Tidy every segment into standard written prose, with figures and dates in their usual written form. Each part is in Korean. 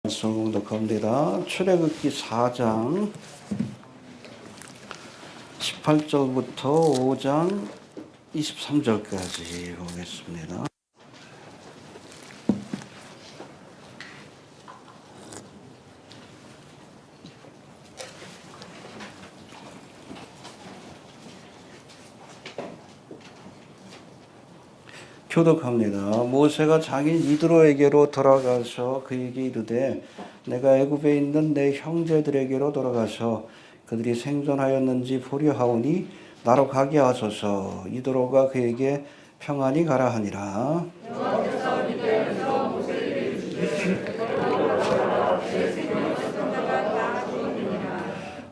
말씀 공독합니다. 출애굽기 4장 18절부터 5장 23절까지 보겠습니다. 교독합니다. 모세가 장인 이드로에게로 돌아가서 그에게 이르되 내가 애굽에 있는 내 형제들에게로 돌아가서 그들이 생존하였는지 보려 하오니 나로 가게 하소서. 이드로가 그에게 평안히 가라 하니라.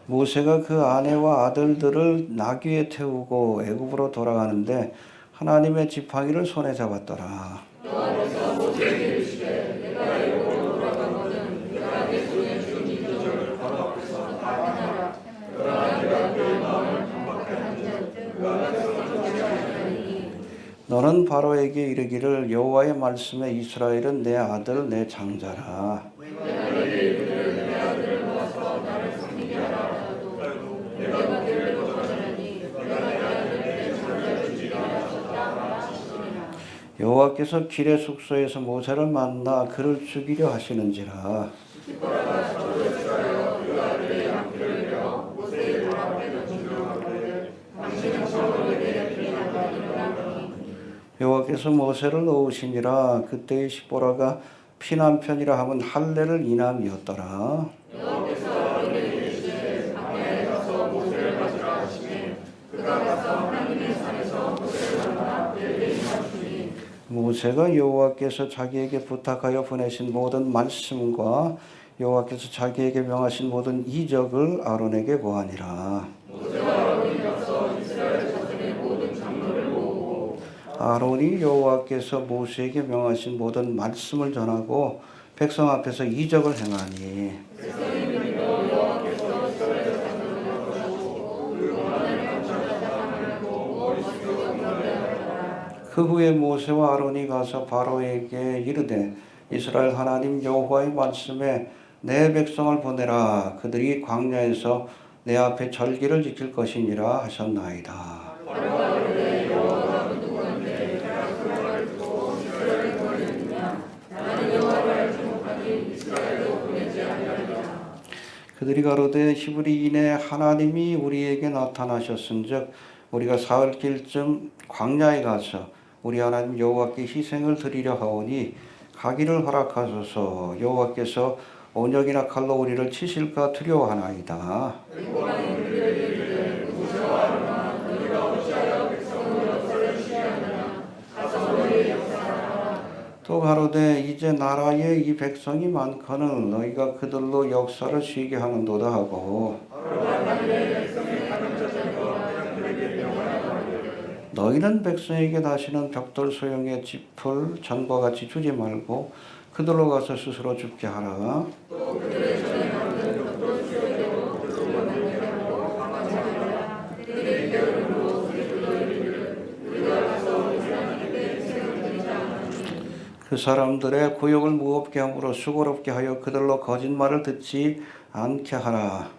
모세가 그 아내와 아들들을 나귀에 태우고 애굽으로 돌아가는데 하나님의 지팡이를 손에 잡았더라. 여호와께서 모세에게 이르시되 내가 애굽으로 돌아가거든 내가 내 손에 준 이 저주를 바로 앞에서 다 행하라. 그러나 내가 그의 마음을 강박케 한즉 그가 백성을 하리니 너는 바로에게 이르기를 여호와의 말씀에 이스라엘은 내 아들 내 장자라. 내가 너에게 이르기를 내 아들을 모아서 나를 섬기게 하라 하더라도 내가 그를 거절하니 내가 내 아들 내 장자를 주리라 하셨다. 여호와께서 길의 숙소에서 모세를 만나 그를 죽이려 하시는지라. 여호와께서 모세를 놓으시니라. 그때의 시보라가 피난편이라 함은 할례를 인함이었더라. 여호와께서 아론에게 이르시되 광야에 가서 모세를 가지라 하시매 그가 가서 하나님의 산에서 모세를 만나 그에게 임하시니 모세가 여호와께서 자기에게 부탁하여 보내신 모든 말씀과 여호와께서 자기에게 명하신 모든 이적을 아론에게 고하니라. 모세와 아론이 가서 이스라엘 자손의 모든 장로를 모으고 아론이 여호와께서 모세에게 명하신 모든 말씀을 전하고 백성 앞에서 이적을 행하니 백성이 믿고 여호와께서 이스라엘 자손을 거두시고 그 원한을 감찰하는 보고 머릿속에 경배하더라. 그 후에 모세와 아론이 가서 바로에게 이르되 이스라엘 하나님 여호와의 말씀에 내 백성을 보내라. 그들이 광야에서 내 앞에 절기를 지킬 것이니라 하셨나이다. 바로가 이르되 여호와가 누구한테 내가 그 말을 듣고 이스라엘을 보내느냐 나는 여호와를 주목하니 이스라엘도 보내지 아니하리라. 그들이 가로되 히브리인의 하나님이 우리에게 나타나셨은즉 우리가 사흘길쯤 광야에 가서 우리 하나님 여호와께 희생을 드리려 하오니 가기를 허락하소서. 여호와께서 온역이나 칼로 우리를 치실까 두려워하나이다. 또 가로되 이제 나라에 이 백성이 많거늘 너희가 그들로 역사를 쉬게 하는도다 하고 너희는 백성에게 다시는 벽돌 소형의 짚을 전과 같이 주지 말고 그들로 가서 스스로 죽게 하라. 그 사람들의 고역을 무겁게 함으로 수고롭게 하여 그들로 거짓말을 듣지 않게 하라.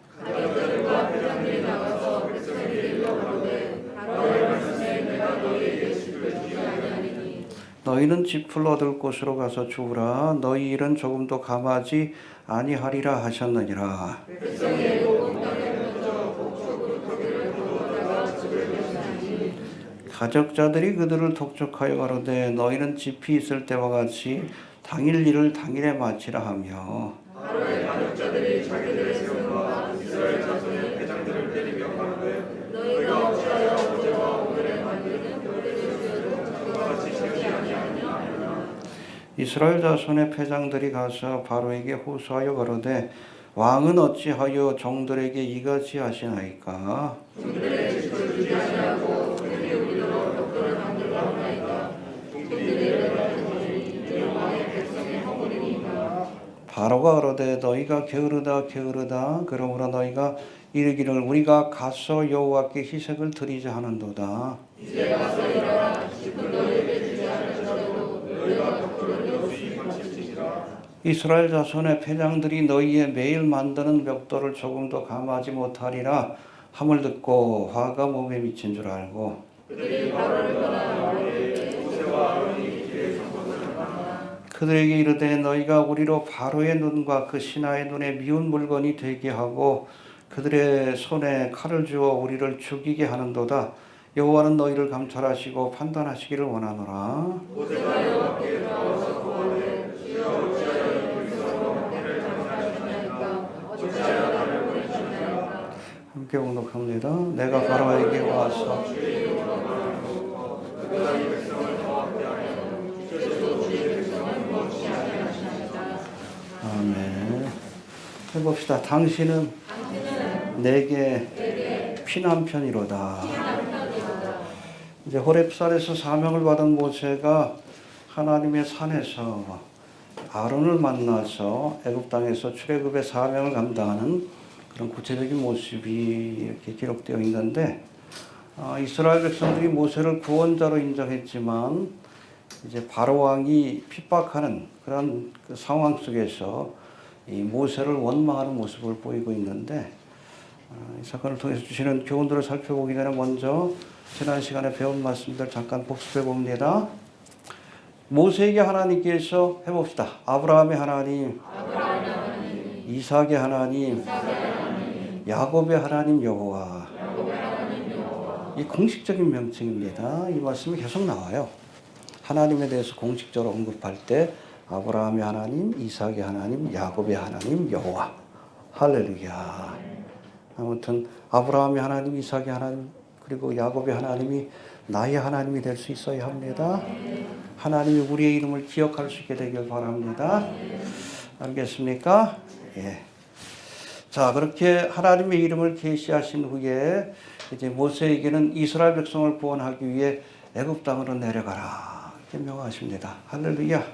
너희는 짚을 얻을 곳으로 가서 주우라. 너희 일은 조금도 감하지 아니하리라 하셨느니라. 가적자들이 그들을 독촉하여 가로되 너희는 짚이 있을 때와 같이 당일 일을 당일에 마치라 하며 바로의 가족자들이 자기들의 세움과 이스라엘 자손의 회장들을 때리며 가로되 너희가 어찌하여 어제와 오늘의 관계는 같이 세우지 아니하느냐. 이스라엘 자손의 회장들이 가서 바로에게 호소하여 가로되 왕은 어찌하여 종들에게 이같이 하시나이까. 종들의 집을 주지 아니하고 그들이 우리로 벽돌을 만들어 하나이까. 종들이 왕의 백성의 허물이니까. 바로가 가로되 너희가 게으르다 게으르다. 그러므로 너희가 이르기를 우리가 가서 여호와께 희생을 드리자 하는도다. 이제 가서 일어나 집을 너희에게 주지 않으시더라도 너희가 벽돌을 주의 마칠지니라. 이스라엘 자손의 패장들이 너희의 매일 만드는 벽돌을 조금도 감하지 못하리라 함을 듣고 화가 몸에 미친 줄 알고 그들에게 이르되 너희가 우리로 바로의 눈과 그 신하의 눈에 미운 물건이 되게 하고 그들의 손에 칼을 주어 우리를 죽이게 하는도다. 여호와는 너희를 감찰하시고 판단하시기를 원하노라. 함께 공독합니다. 내가 바로에게 와서 아멘. 해봅시다. 당신은 내게 피난편이로다. 이제 호렙산에서 사명을 받은 모세가 하나님의 산에서 아론을 만나서 애굽 땅에서 출애굽의 사명을 감당하는 그런 구체적인 모습이 이렇게 기록되어 있는데, 이스라엘 백성들이 모세를 구원자로 인정했지만 이제 바로 왕이 핍박하는 그런 그 상황 속에서 이 모세를 원망하는 모습을 보이고 있는데, 이 사건을 통해서 주시는 교훈들을 살펴보기 전에 먼저 지난 시간에 배운 말씀들 잠깐 복습해 봅니다. 모세에게 하나님께서 해봅시다. 아브라함의 하나님, 이삭의 하나님, 야곱의 하나님 여호와. 이 공식적인 명칭입니다. 이 말씀이 계속 나와요. 하나님에 대해서 공식적으로 언급할 때 아브라함의 하나님, 이삭의 하나님, 야곱의 하나님 여호와. 할렐루야. 아무튼 아브라함의 하나님, 이삭의 하나님, 그리고 야곱의 하나님이 나의 하나님이 될 수 있어야 합니다. 하나님이 우리의 이름을 기억할 수 있게 되길 바랍니다. 알겠습니까? 예. 자, 그렇게 하나님의 이름을 계시하신 후에 이제 모세에게는 이스라엘 백성을 구원하기 위해 애굽 땅으로 내려가라 이렇게 명하십니다. 할렐루야.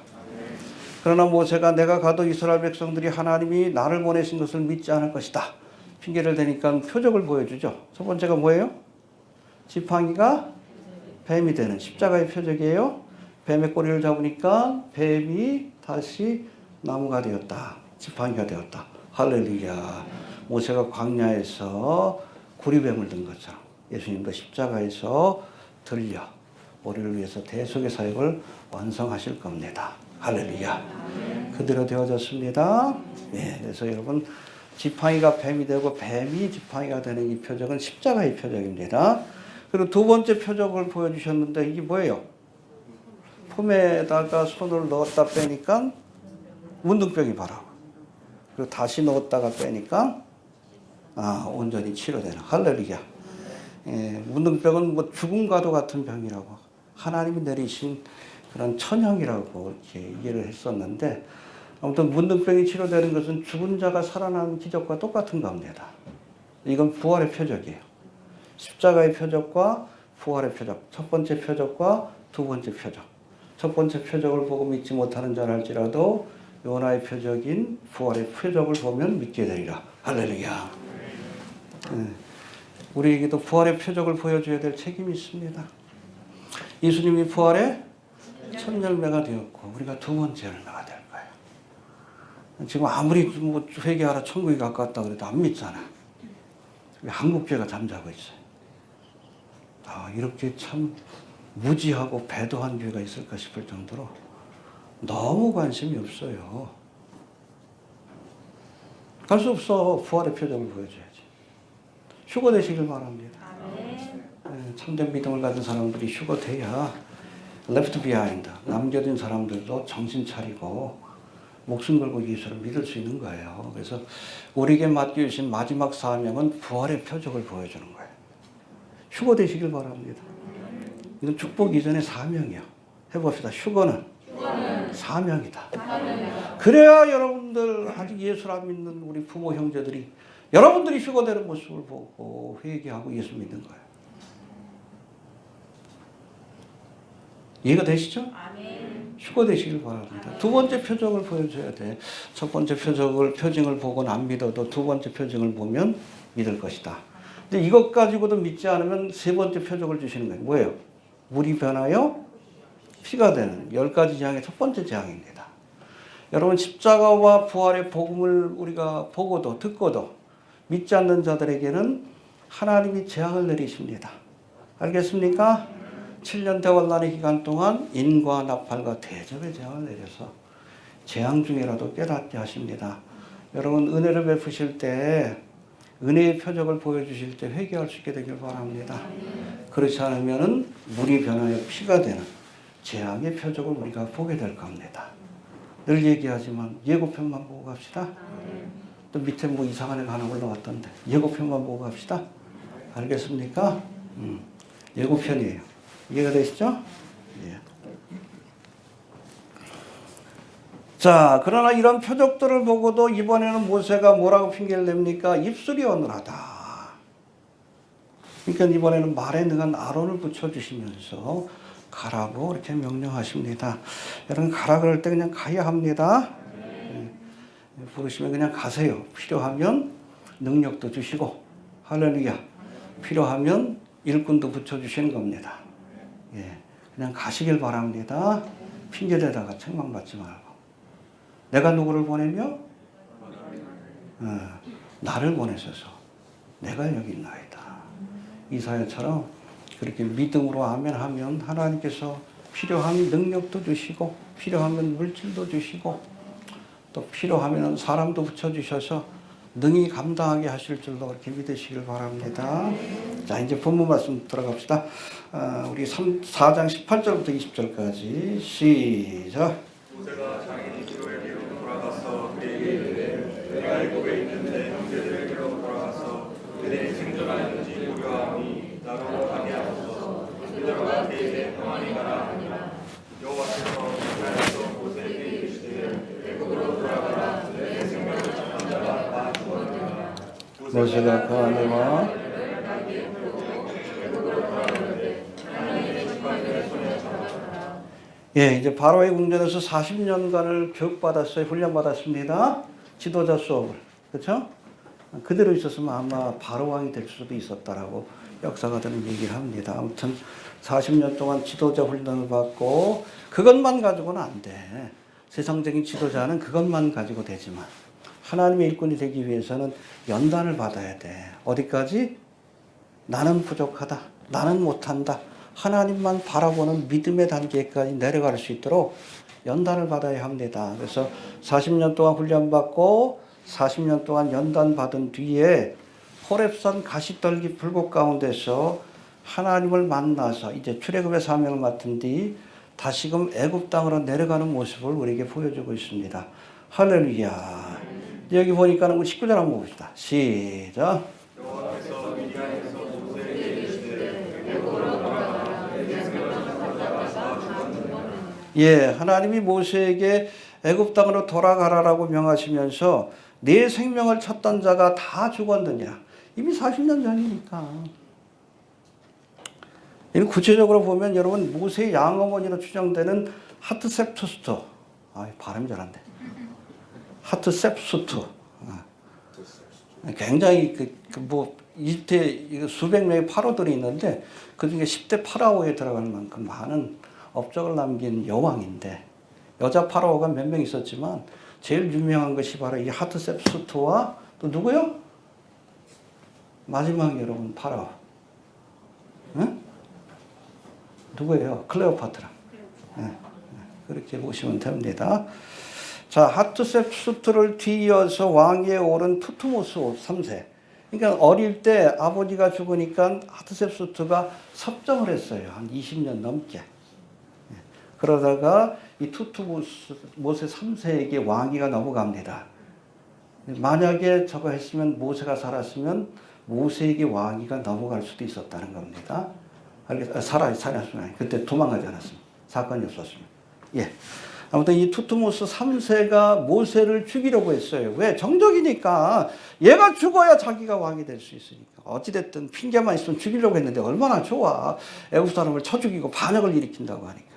그러나 모세가 내가 가도 이스라엘 백성들이 하나님이 나를 보내신 것을 믿지 않을 것이다 핑계를 대니까 표적을 보여주죠. 첫 번째가 뭐예요? 지팡이가 뱀이 되는 십자가의 표적이에요. 뱀의 꼬리를 잡으니까 뱀이 다시 나무가 되었다. 지팡이가 되었다. 할렐루야. 모세가 광야에서 구리뱀을 든 것처럼 예수님도 십자가에서 들려 우리를 위해서 대속의 사역을 완성하실 겁니다. 할렐루야. 그대로 되어졌습니다. 예, 그래서 여러분 지팡이가 뱀이 되고 뱀이 지팡이가 되는 이 표적은 십자가의 표적입니다. 그리고 두 번째 표적을 보여주셨는데 이게 뭐예요? 품에다가 손을 넣었다 빼니까 문둥병이 바라고, 그리고 다시 넣었다가 빼니까 온전히 치료되는. 할렐루야. 예, 문둥병은 뭐 죽음과도 같은 병이라고 하나님이 내리신 그런 천형이라고 이렇게 이해를 했었는데, 아무튼 문둥병이 치료되는 것은 죽은 자가 살아나는 기적과 똑같은 겁니다. 이건 부활의 표적이에요. 십자가의 표적과 부활의 표적. 첫 번째 표적과 두 번째 표적. 첫 번째 표적을 보고 믿지 못하는 자라 할지라도 요나의 표적인 부활의 표적을 보면 믿게 되리라. 할렐루야. 우리에게도 부활의 표적을 보여줘야 될 책임이 있습니다. 예수님이 부활의 첫 열매가 되었고 우리가 두 번째 열매가 될 거예요. 지금 아무리 뭐 회개하라 천국이 가까웠다 그래도 안 믿잖아. 한국교회가 잠자고 있어요. 이렇게 참 무지하고 배도한 교회가 있을까 싶을 정도로 너무 관심이 없어요. 갈 수 없어. 부활의 표적을 보여줘야지. 휴거 되시길 바랍니다. 참된 믿음을 가진 사람들이 휴거 돼야 left behind, 남겨진 사람들도 정신 차리고 목숨 걸고 예수를 믿을 수 있는 거예요. 그래서 우리에게 맡겨주신 마지막 사명은 부활의 표적을 보여주는 거예요. 휴거 되시길 바랍니다. 이건 축복 이전의 사명이에요. 해봅시다. 휴거는 사명이다. 그래야 여러분들 아직 예수를 안 믿는 우리 부모 형제들이 여러분들이 휴거되는 모습을 보고 회개하고 예수 믿는 거예요. 이해가 되시죠? 휴거 되시길 바랍니다. 두 번째 표적을 보여줘야 돼. 첫 번째 표징을 보고는 안 믿어도 두 번째 표징을 보면 믿을 것이다. 근데 이것 가지고도 믿지 않으면 세 번째 표적을 주시는 거예요. 뭐예요? 물이 변하여 피가 되는 10가지 재앙의 첫 번째 재앙입니다. 여러분 십자가와 부활의 복음을 우리가 보고도 듣고도 믿지 않는 자들에게는 하나님이 재앙을 내리십니다. 알겠습니까? 7년 대환란의 기간 동안 인과 나팔과 대접의 재앙을 내려서 재앙 중에라도 깨닫게 하십니다. 여러분 은혜를 베푸실 때 은혜의 표적을 보여주실 때 회개할 수 있게 되길 바랍니다. 그렇지 않으면 물이 변하여 피가 되는 재앙의 표적을 우리가 보게 될 겁니다. 늘 얘기하지만 예고편만 보고 갑시다. 또 밑에 뭐 이상한 애가 하나 올라왔던데 예고편만 보고 갑시다. 알겠습니까? 예고편이에요. 이해가 되시죠? 예. 자, 그러나 이런 표적들을 보고도 이번에는 모세가 뭐라고 핑계를 냅니까? 입술이 어눌하다. 그러니까 이번에는 말에 능한 아론을 붙여주시면서 가라고 이렇게 명령하십니다. 여러분 가라 그럴 때 그냥 가야 합니다. 부르시면 그냥 가세요. 필요하면 능력도 주시고 할렐루야. 필요하면 일꾼도 붙여주시는 겁니다. 예, 그냥 가시길 바랍니다. 핑계대다가 책망받지 말고. 내가 누구를 보내며? 나를 보내셔서 내가 여기 있나이다. 이사야처럼 그렇게 믿음으로 아멘 하면 하나님께서 필요한 능력도 주시고 필요하면 물질도 주시고 또 필요하면 사람도 붙여주셔서 능히 감당하게 하실 줄로 그렇게 믿으시길 바랍니다. 자, 이제 본문 말씀 들어갑시다. 우리 4장 18절부터 20절까지 시작. 모세가 장인이 기로에게로 돌아가서 그에게 이르되 내가 애굽에 있는데 형제들에게로 돌아가서 그들이 생존하였는지 우려하니 나로 가게 하소서. 그들과 그에게 평안히 가라 하니라. 여호와께서 이스라엘에서 모세에게 이르시되 애굽으로 돌아가라. 내 생명을 찾는 자가 다 죽었느니라. 모세가 그 아내와 예, 이제 바로의 궁전에서 40년간을 교육받았어요. 훈련받았습니다. 지도자 수업을. 그렇죠? 그대로 있었으면 아마 바로 왕이 될 수도 있었다라고 역사가들은 얘기를 합니다. 아무튼 40년 동안 지도자 훈련을 받고 그것만 가지고는 안 돼. 세상적인 지도자는 그것만 가지고 되지만 하나님의 일꾼이 되기 위해서는 연단을 받아야 돼. 어디까지? 나는 부족하다. 나는 못한다. 하나님만 바라보는 믿음의 단계까지 내려갈 수 있도록 연단을 받아야 합니다. 그래서 40년 동안 훈련받고 40년 동안 연단받은 뒤에 호렙산 가시떨기 불꽃 가운데서 하나님을 만나서 이제 출애굽의 사명을 맡은 뒤 다시금 애굽 땅으로 내려가는 모습을 우리에게 보여주고 있습니다. 할렐루야. 여기 보니까는 19절 한번 봅시다. 시작. 예, 하나님이 모세에게 애굽 땅으로 돌아가라라고 명하시면서 내 생명을 찾던 자가 다 죽었느냐. 이미 40년 전이니까. 구체적으로 보면 여러분 모세의 양어머니로 추정되는 하트셉수트. 발음이 잘 안 돼. 하트셉수트. 굉장히 이집트에 수백 명의 파로들이 있는데 그중에 10대 파라오에 들어갈 만큼 많은 업적을 남긴 여왕인데 여자 파라오가 몇 명 있었지만 제일 유명한 것이 바로 이 하트셉수트와 또 누구요? 마지막 여러분 파라오. 응? 누구예요? 클레오파트라. 네. 그렇게 보시면 됩니다. 자, 하트셉수트를 뒤이어서 왕위에 오른 투트모스 3세. 그러니까 어릴 때 아버지가 죽으니까 하트셉수트가 섭정을 했어요. 한 20년 넘게. 그러다가 이 투트모스 3세에게 왕위가 넘어갑니다. 만약에 저거 했으면 모세가 살았으면 모세에게 왕위가 넘어갈 수도 있었다는 겁니다. 살았으면 그때 도망가지 않았습니다. 사건이 없었습니다. 예. 아무튼 이 투트모스 3세가 모세를 죽이려고 했어요. 왜? 정적이니까 얘가 죽어야 자기가 왕이 될 수 있으니까. 어찌됐든 핑계만 있으면 죽이려고 했는데 얼마나 좋아. 애굽 사람을 쳐 죽이고 반역을 일으킨다고 하니까.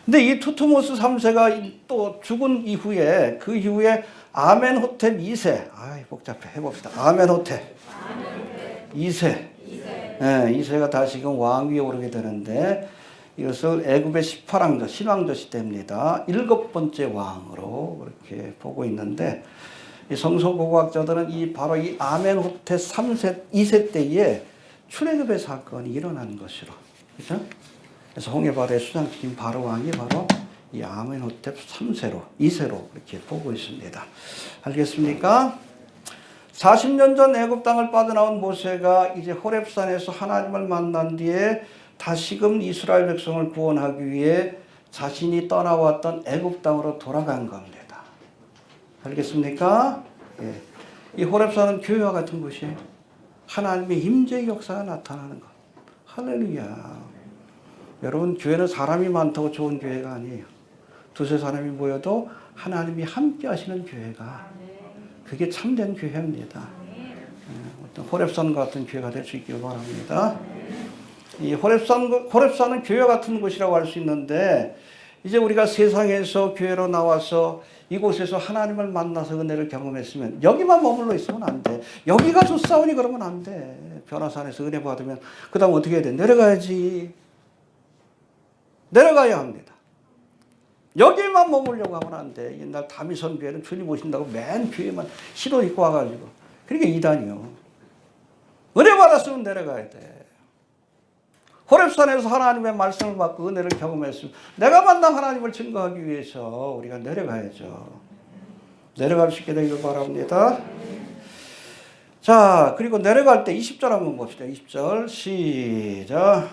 근데 이 투트모스 3세가 또 죽은 이후에 그 이후에 아멘호텝 2세. 복잡해. 해봅시다. 아멘호텝 2세. 네, 2세가 다시금 왕위에 오르게 되는데 이것을 애굽의 18왕조 신왕조 시대입니다. 7번째 왕으로 그렇게 보고 있는데 이 성서고고학자들은 바로 이 아멘호텔 3세, 2세 때에 출애굽의 사건이 일어난 것으로, 그렇죠? 그래서 홍해바다에 수장시킨 바로 왕이 바로 이 아멘호텔 3세로, 2세로 그렇게 보고 있습니다. 알겠습니까? 40년 전 애굽 땅을 빠져나온 모세가 이제 호렙산에서 하나님을 만난 뒤에 다시금 이스라엘 백성을 구원하기 위해 자신이 떠나왔던 애굽 땅으로 돌아간 겁니다. 알겠습니까? 예. 이 호렙산은 교회와 같은 곳이에요. 하나님의 임재의 역사가 나타나는 것. 할렐루야. 여러분, 교회는 사람이 많다고 좋은 교회가 아니에요. 두세 사람이 모여도 하나님이 함께 하시는 교회가, 그게 참된 교회입니다. 어떤 호렙산 같은 교회가 될 수 있기를 바랍니다. 이 호렙산은 교회 같은 곳이라고 할 수 있는데, 이제 우리가 세상에서 교회로 나와서 이곳에서 하나님을 만나서 은혜를 경험했으면 여기만 머물러 있으면 안 돼. 여기가 좋사오니 그러면 안 돼. 변화산에서 은혜 받으면 그 다음 어떻게 해야 돼? 내려가야지. 내려가야 합니다. 여기만 머물려고 하면 안 돼. 옛날 다미선 교회는 주님 오신다고 맨 교회만 시도 입고 와가지고. 그러니까 이단이요. 은혜 받았으면 내려가야 돼. 호렙산에서 하나님의 말씀을 받고 은혜를 경험했으면 내가 만난 하나님을 증거하기 위해서 우리가 내려가야죠. 내려갈 수 있게 되길 바랍니다. 자, 그리고 내려갈 때 20절 한번 봅시다. 20절 시작.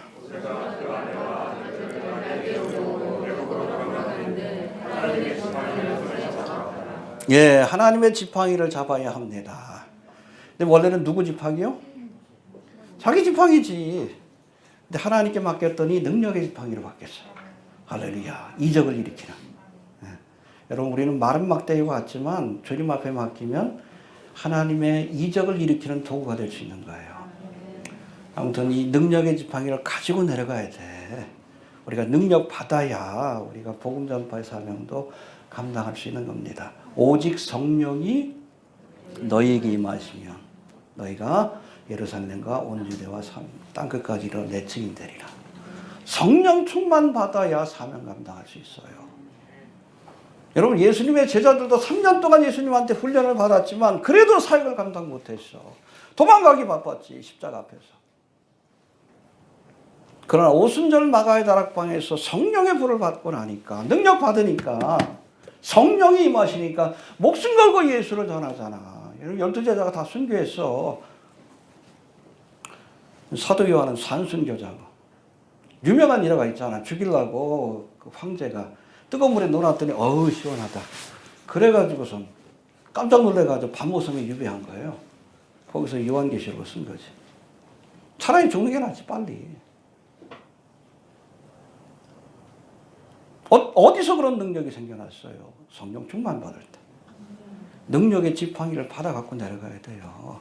예, 하나님의 지팡이를 잡아야 합니다. 근데 원래는 누구 지팡이요? 자기 지팡이지. 근데 하나님께 맡겼더니 능력의 지팡이로 바뀌었어요. 할렐루야. 이적을 일으키는. 예. 여러분, 우리는 마른 막대기와 같지만 주님 앞에 맡기면 하나님의 이적을 일으키는 도구가 될 수 있는 거예요. 아무튼 이 능력의 지팡이를 가지고 내려가야 돼. 우리가 능력 받아야 우리가 복음 전파의 사명도 감당할 수 있는 겁니다. 오직 성령이 너희에게 임하시면 너희가 예루살렘과 온 유대와 땅끝까지 이르러 내 증인 되리라. 성령 충만 받아야 사명 감당할 수 있어요. 여러분, 예수님의 제자들도 3년 동안 예수님한테 훈련을 받았지만 그래도 사역을 감당 못했어. 도망가기 바빴지, 십자가 앞에서. 그러나 오순절 마가의 다락방에서 성령의 불을 받고 나니까, 능력 받으니까, 성령이 임하시니까 목숨 걸고 예수를 전하잖아. 12제자가 다 순교했어. 사도 요한은 산순교자고. 유명한 일화가 있잖아. 죽이려고 그 황제가 뜨거운 물에 넣어놨더니 어우 시원하다. 그래가지고선 깜짝 놀래가지고 밤모섬에 유배한 거예요. 거기서 요한계시록을 쓴 거지. 차라리 죽는 게 낫지, 빨리. 어디서 그런 능력이 생겨났어요? 성령 충만 받을 때. 능력의 지팡이를 받아갖고 내려가야 돼요.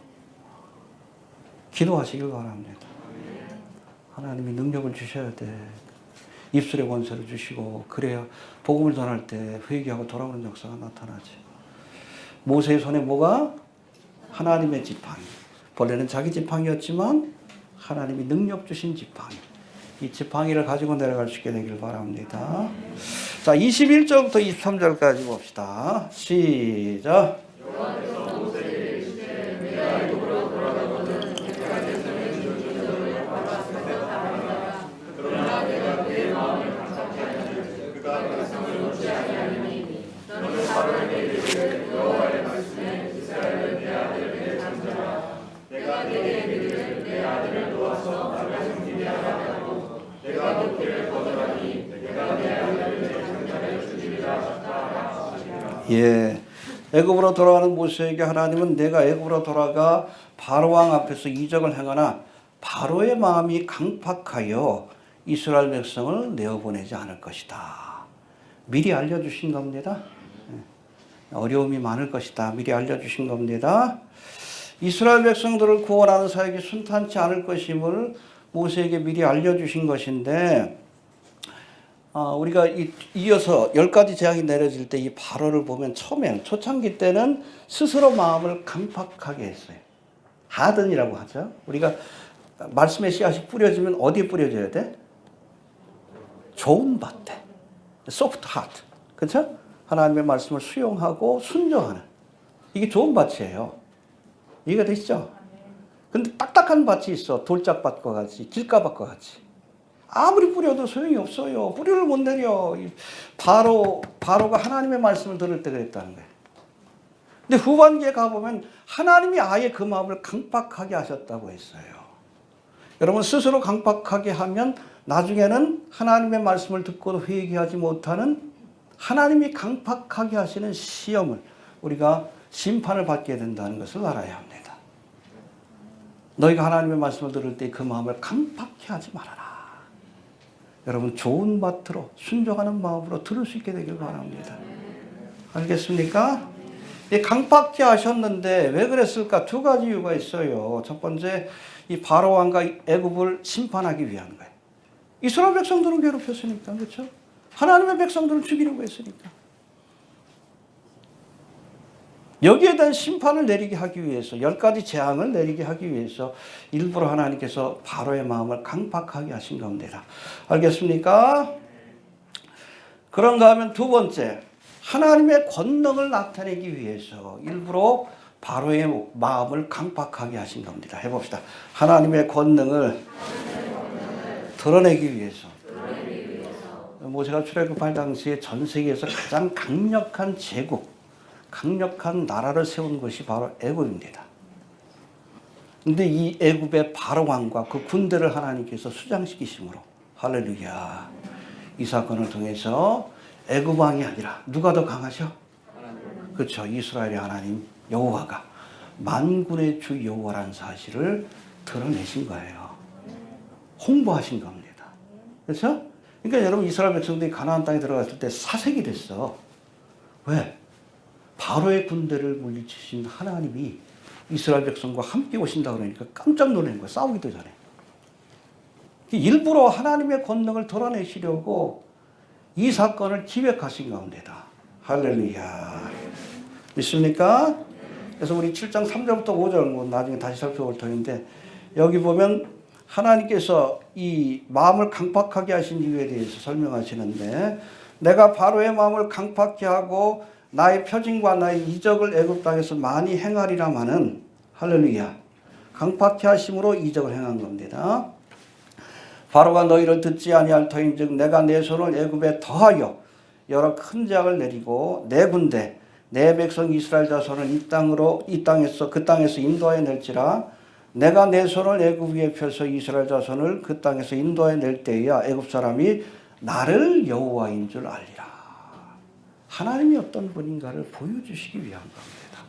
기도하시길 바랍니다. 하나님이 능력을 주셔야 돼. 입술의 권세를 주시고, 그래야 복음을 전할 때 회개하고 돌아오는 역사가 나타나지. 모세의 손에 뭐가? 하나님의 지팡이. 본래는 자기 지팡이였지만 하나님이 능력 주신 지팡이. 이 지팡이를 가지고 내려갈 수 있게 되길 바랍니다. 자, 21절부터 23절까지 봅시다. 시작. 예, 애굽으로 돌아가는 모세에게 하나님은 내가 애굽으로 돌아가 바로 왕 앞에서 이적을 행하나 바로의 마음이 강팍하여 이스라엘 백성을 내어보내지 않을 것이다. 미리 알려주신 겁니다. 어려움이 많을 것이다. 미리 알려주신 겁니다. 이스라엘 백성들을 구원하는 사역이 순탄치 않을 것임을 모세에게 미리 알려주신 것인데, 우리가 이어서 10가지 재앙이 내려질 때 이 바로를 보면 처음에는, 초창기 때는 스스로 마음을 강팍하게 했어요. 하든이라고 하죠. 우리가 말씀의 씨앗이 뿌려지면 어디에 뿌려져야 돼? 좋은 밭에 소프트 하트, 그렇죠? 하나님의 말씀을 수용하고 순종하는 이게 좋은 밭이에요. 이해가 되시죠? 근데 딱딱한 밭이 있어. 돌짝밭과 같이, 길가밭과 같이. 아무리 뿌려도 소용이 없어요. 뿌리를 못 내려. 바로가 하나님의 말씀을 들을 때 그랬다는 거예요. 근데 후반기에 가보면 하나님이 아예 그 마음을 강박하게 하셨다고 했어요. 여러분 스스로 강박하게 하면 나중에는 하나님의 말씀을 듣고도 회개하지 못하는 하나님이 강박하게 하시는 시험을 우리가 심판을 받게 된다는 것을 알아야 합니다. 너희가 하나님의 말씀을 들을 때 그 마음을 강박해 하지 말아라. 여러분 좋은 밭으로 순종하는 마음으로 들을 수 있게 되길 바랍니다. 알겠습니까? 강박해 하셨는데 왜 그랬을까? 두 가지 이유가 있어요. 첫 번째, 이 바로 왕과 애굽을 심판하기 위한 거예요. 이스라엘 백성들은 괴롭혔으니까, 그렇죠? 하나님의 백성들을 죽이려고 했으니까. 여기에 대한 심판을 내리게 하기 위해서 10가지 재앙을 내리게 하기 위해서 일부러 하나님께서 바로의 마음을 강박하게 하신 겁니다. 알겠습니까? 그런가 하면 두 번째, 하나님의 권능을 나타내기 위해서 일부러 바로의 마음을 강박하게 하신 겁니다. 해봅시다. 하나님의 권능을 드러내기 위해서. 모세가 출애굽할 당시에 전 세계에서 가장 강력한 제국, 강력한 나라를 세운 것이 바로 애굽입니다. 근데 이 애굽의 바로 왕과 그 군대를 하나님께서 수장시키심으로 할렐루야. 이 사건을 통해서 애굽 왕이 아니라 누가 더 강하셔? 그렇죠. 이스라엘의 하나님 여호와가 만군의 주 여호와라는 사실을 드러내신 거예요. 홍보하신 겁니다. 그렇죠? 그러니까 여러분 이스라엘 백성들이 가나안 땅에 들어갔을 때 사색이 됐어. 왜? 바로의 군대를 물리치신 하나님이 이스라엘 백성과 함께 오신다 그러니까 깜짝 놀란 거야. 싸우기도 전에. 일부러 하나님의 권능을 드러내시려고 이 사건을 기획하신 가운데다. 할렐루야. 믿습니까? 그래서 우리 7장 3절부터 5절 나중에 다시 살펴볼 터인데 여기 보면 하나님께서 이 마음을 강박하게 하신 이유에 대해서 설명하시는데 내가 바로의 마음을 강박케 하고 나의 표징과 나의 이적을 애굽 땅에서 많이 행하리라마는 할렐루야. 강박케 하심으로 이적을 행한 겁니다. 바로가 너희를 듣지 아니할 터인즉 내가 내 손을 애굽에 더하여 여러 큰 재앙을 내리고 내 군대 내 백성 이스라엘 자손을 이 땅에서 그 땅에서 인도하여 낼지라. 내가 내 손을 애굽 위에 펴서 이스라엘 자손을 그 땅에서 인도하여 낼 때에야 애굽 사람이 나를 여호와인 줄 알리라. 하나님이 어떤 분인가를 보여주시기 위한 겁니다.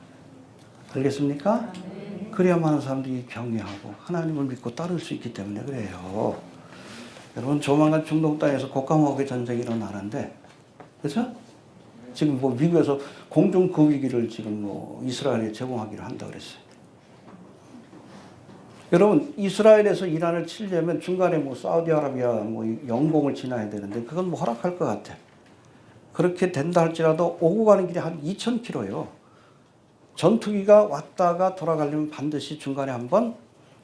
알겠습니까? 그래야 많은 사람들이 경외하고 하나님을 믿고 따를 수 있기 때문에 그래요. 여러분 조만간 중동 땅에서 곡감옥의 전쟁이 일어나는데, 그렇죠? 지금 뭐 미국에서 공중 거위기를 지금 뭐 이스라엘에 제공하기로 한다 그랬어요. 여러분 이스라엘에서 이란을 치려면 중간에 뭐 사우디아라비아 뭐 영공을 지나야 되는데 그건 뭐 허락할 것 같아. 그렇게 된다 할지라도 오고 가는 길이 한 2,000km예요. 전투기가 왔다가 돌아가려면 반드시 중간에 한번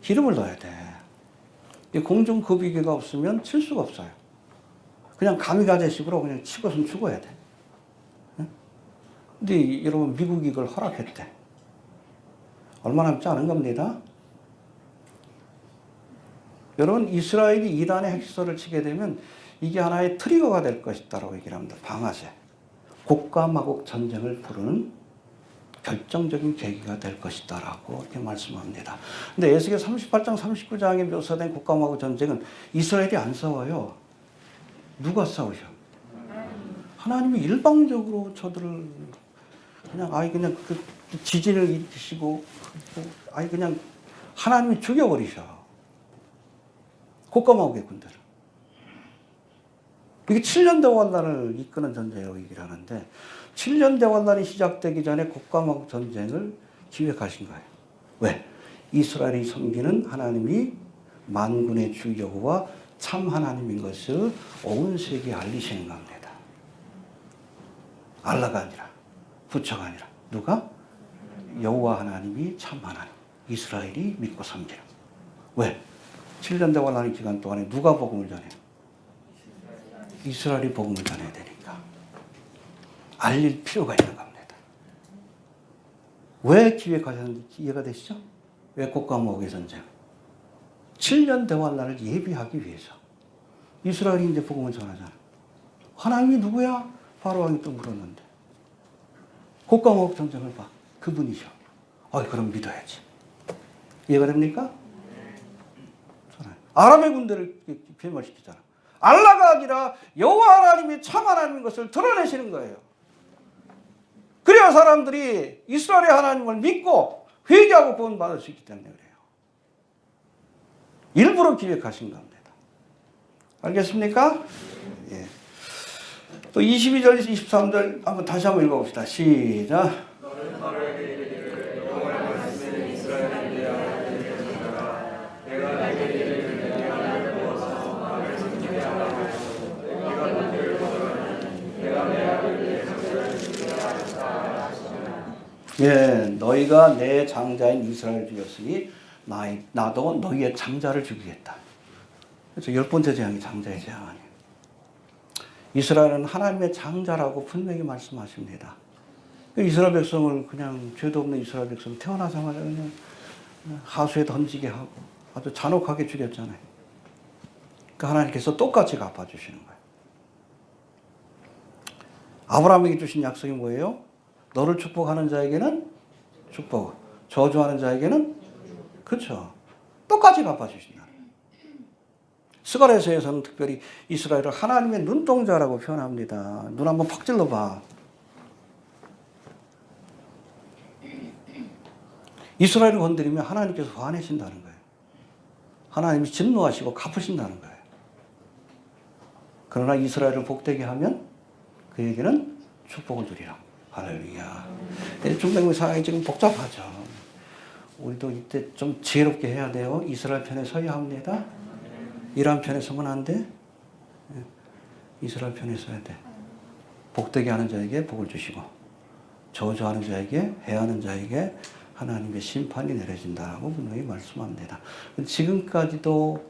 기름을 넣어야 돼. 공중 급유기가 없으면 칠 수가 없어요. 그냥 가미가제식으로 그냥 치고선 죽어야 돼. 근데 여러분 미국이 이걸 허락했대. 얼마 남지 않은 겁니다. 여러분 이스라엘이 이란의 핵시설을 치게 되면 이게 하나의 트리거가 될 것이다라고 얘기를 합니다. 방아쇠. 곡과 마곡 전쟁을 부르는 결정적인 계기가 될 것이다라고 이렇게 말씀합니다. 근데 에스겔 38장 39장에 묘사된 곡과 마곡 전쟁은 이스라엘이 안 싸워요. 누가 싸우셔? 하나님이 일방적으로 저들을 그냥 그 지진을 일으키시고 그냥 하나님이 죽여버리셔. 곡과 마곡의 군대를. 이게 7년 대환란을 이끄는 전쟁이라고 얘기를 하는데 7년 대환란이 시작되기 전에 곡과 마곡 전쟁을 기획하신 거예요. 왜? 이스라엘이 섬기는 하나님이 만군의 주 여호와 참 하나님인 것을 온 세계에 알리시는 겁니다. 알라가 아니라 부처가 아니라 누가? 여호와 하나님이 참 하나님. 이스라엘이 믿고 섬기는. 왜? 7년 대환란의 기간 동안에 누가 복음을 전해요? 이스라엘이 복음을 전해야 되니까. 알릴 필요가 있는 겁니다. 왜 기획하셨는지 이해가 되시죠? 왜 곡과목의 전쟁? 7년 대환란을 예비하기 위해서. 이스라엘이 이제 복음을 전하잖아. 하나님이 누구야? 바로왕이 또 물었는데. 곡과목 전쟁을 봐. 그분이셔. 그럼 믿어야지. 이해가 됩니까? 아람의 군대를 괴멸시키잖아. 알라가 아니라 여호와 하나님이 참 하나님인 것을 드러내시는 거예요. 그래야 사람들이 이스라엘의 하나님을 믿고 회개하고 구원받을 수 있기 때문에 그래요. 일부러 기획하신 겁니다. 알겠습니까? 예. 또 22절, 23절 한번 다시 한번 읽어봅시다. 시작. 예, 너희가 내 장자인 이스라엘 주였으니 나도 너희의 장자를 죽이겠다. 그래서 10번째 재앙이 장자의 재앙 아니에요. 이스라엘은 하나님의 장자라고 분명히 말씀하십니다. 이스라엘 백성을 그냥 죄도 없는 이스라엘 백성을 태어나자마자 그냥 하수에 던지게 하고 아주 잔혹하게 죽였잖아요. 그러니까 하나님께서 똑같이 갚아주시는 거예요. 아브라함에게 주신 약속이 뭐예요? 너를 축복하는 자에게는 축복, 저주하는 자에게는 그렇죠. 똑같이 갚아주신다. 스가랴서에서는 특별히 이스라엘을 하나님의 눈동자라고 표현합니다. 눈 한번 팍 찔러봐. 이스라엘을 건드리면 하나님께서 화내신다는 거예요. 하나님이 진노하시고 갚으신다는 거예요. 그러나 이스라엘을 복되게 하면 그에게는 축복을 주리라. 할렐루야. 중동의 상황이 지금 복잡하죠. 우리도 이때 좀 지혜롭게 해야 돼요. 이스라엘 편에 서야 합니다. 이란 편에 서면 안 돼. 이스라엘 편에 서야 돼. 복되게 하는 자에게 복을 주시고 저주하는 자에게 해하는 자에게 하나님의 심판이 내려진다고 분명히 말씀합니다. 지금까지도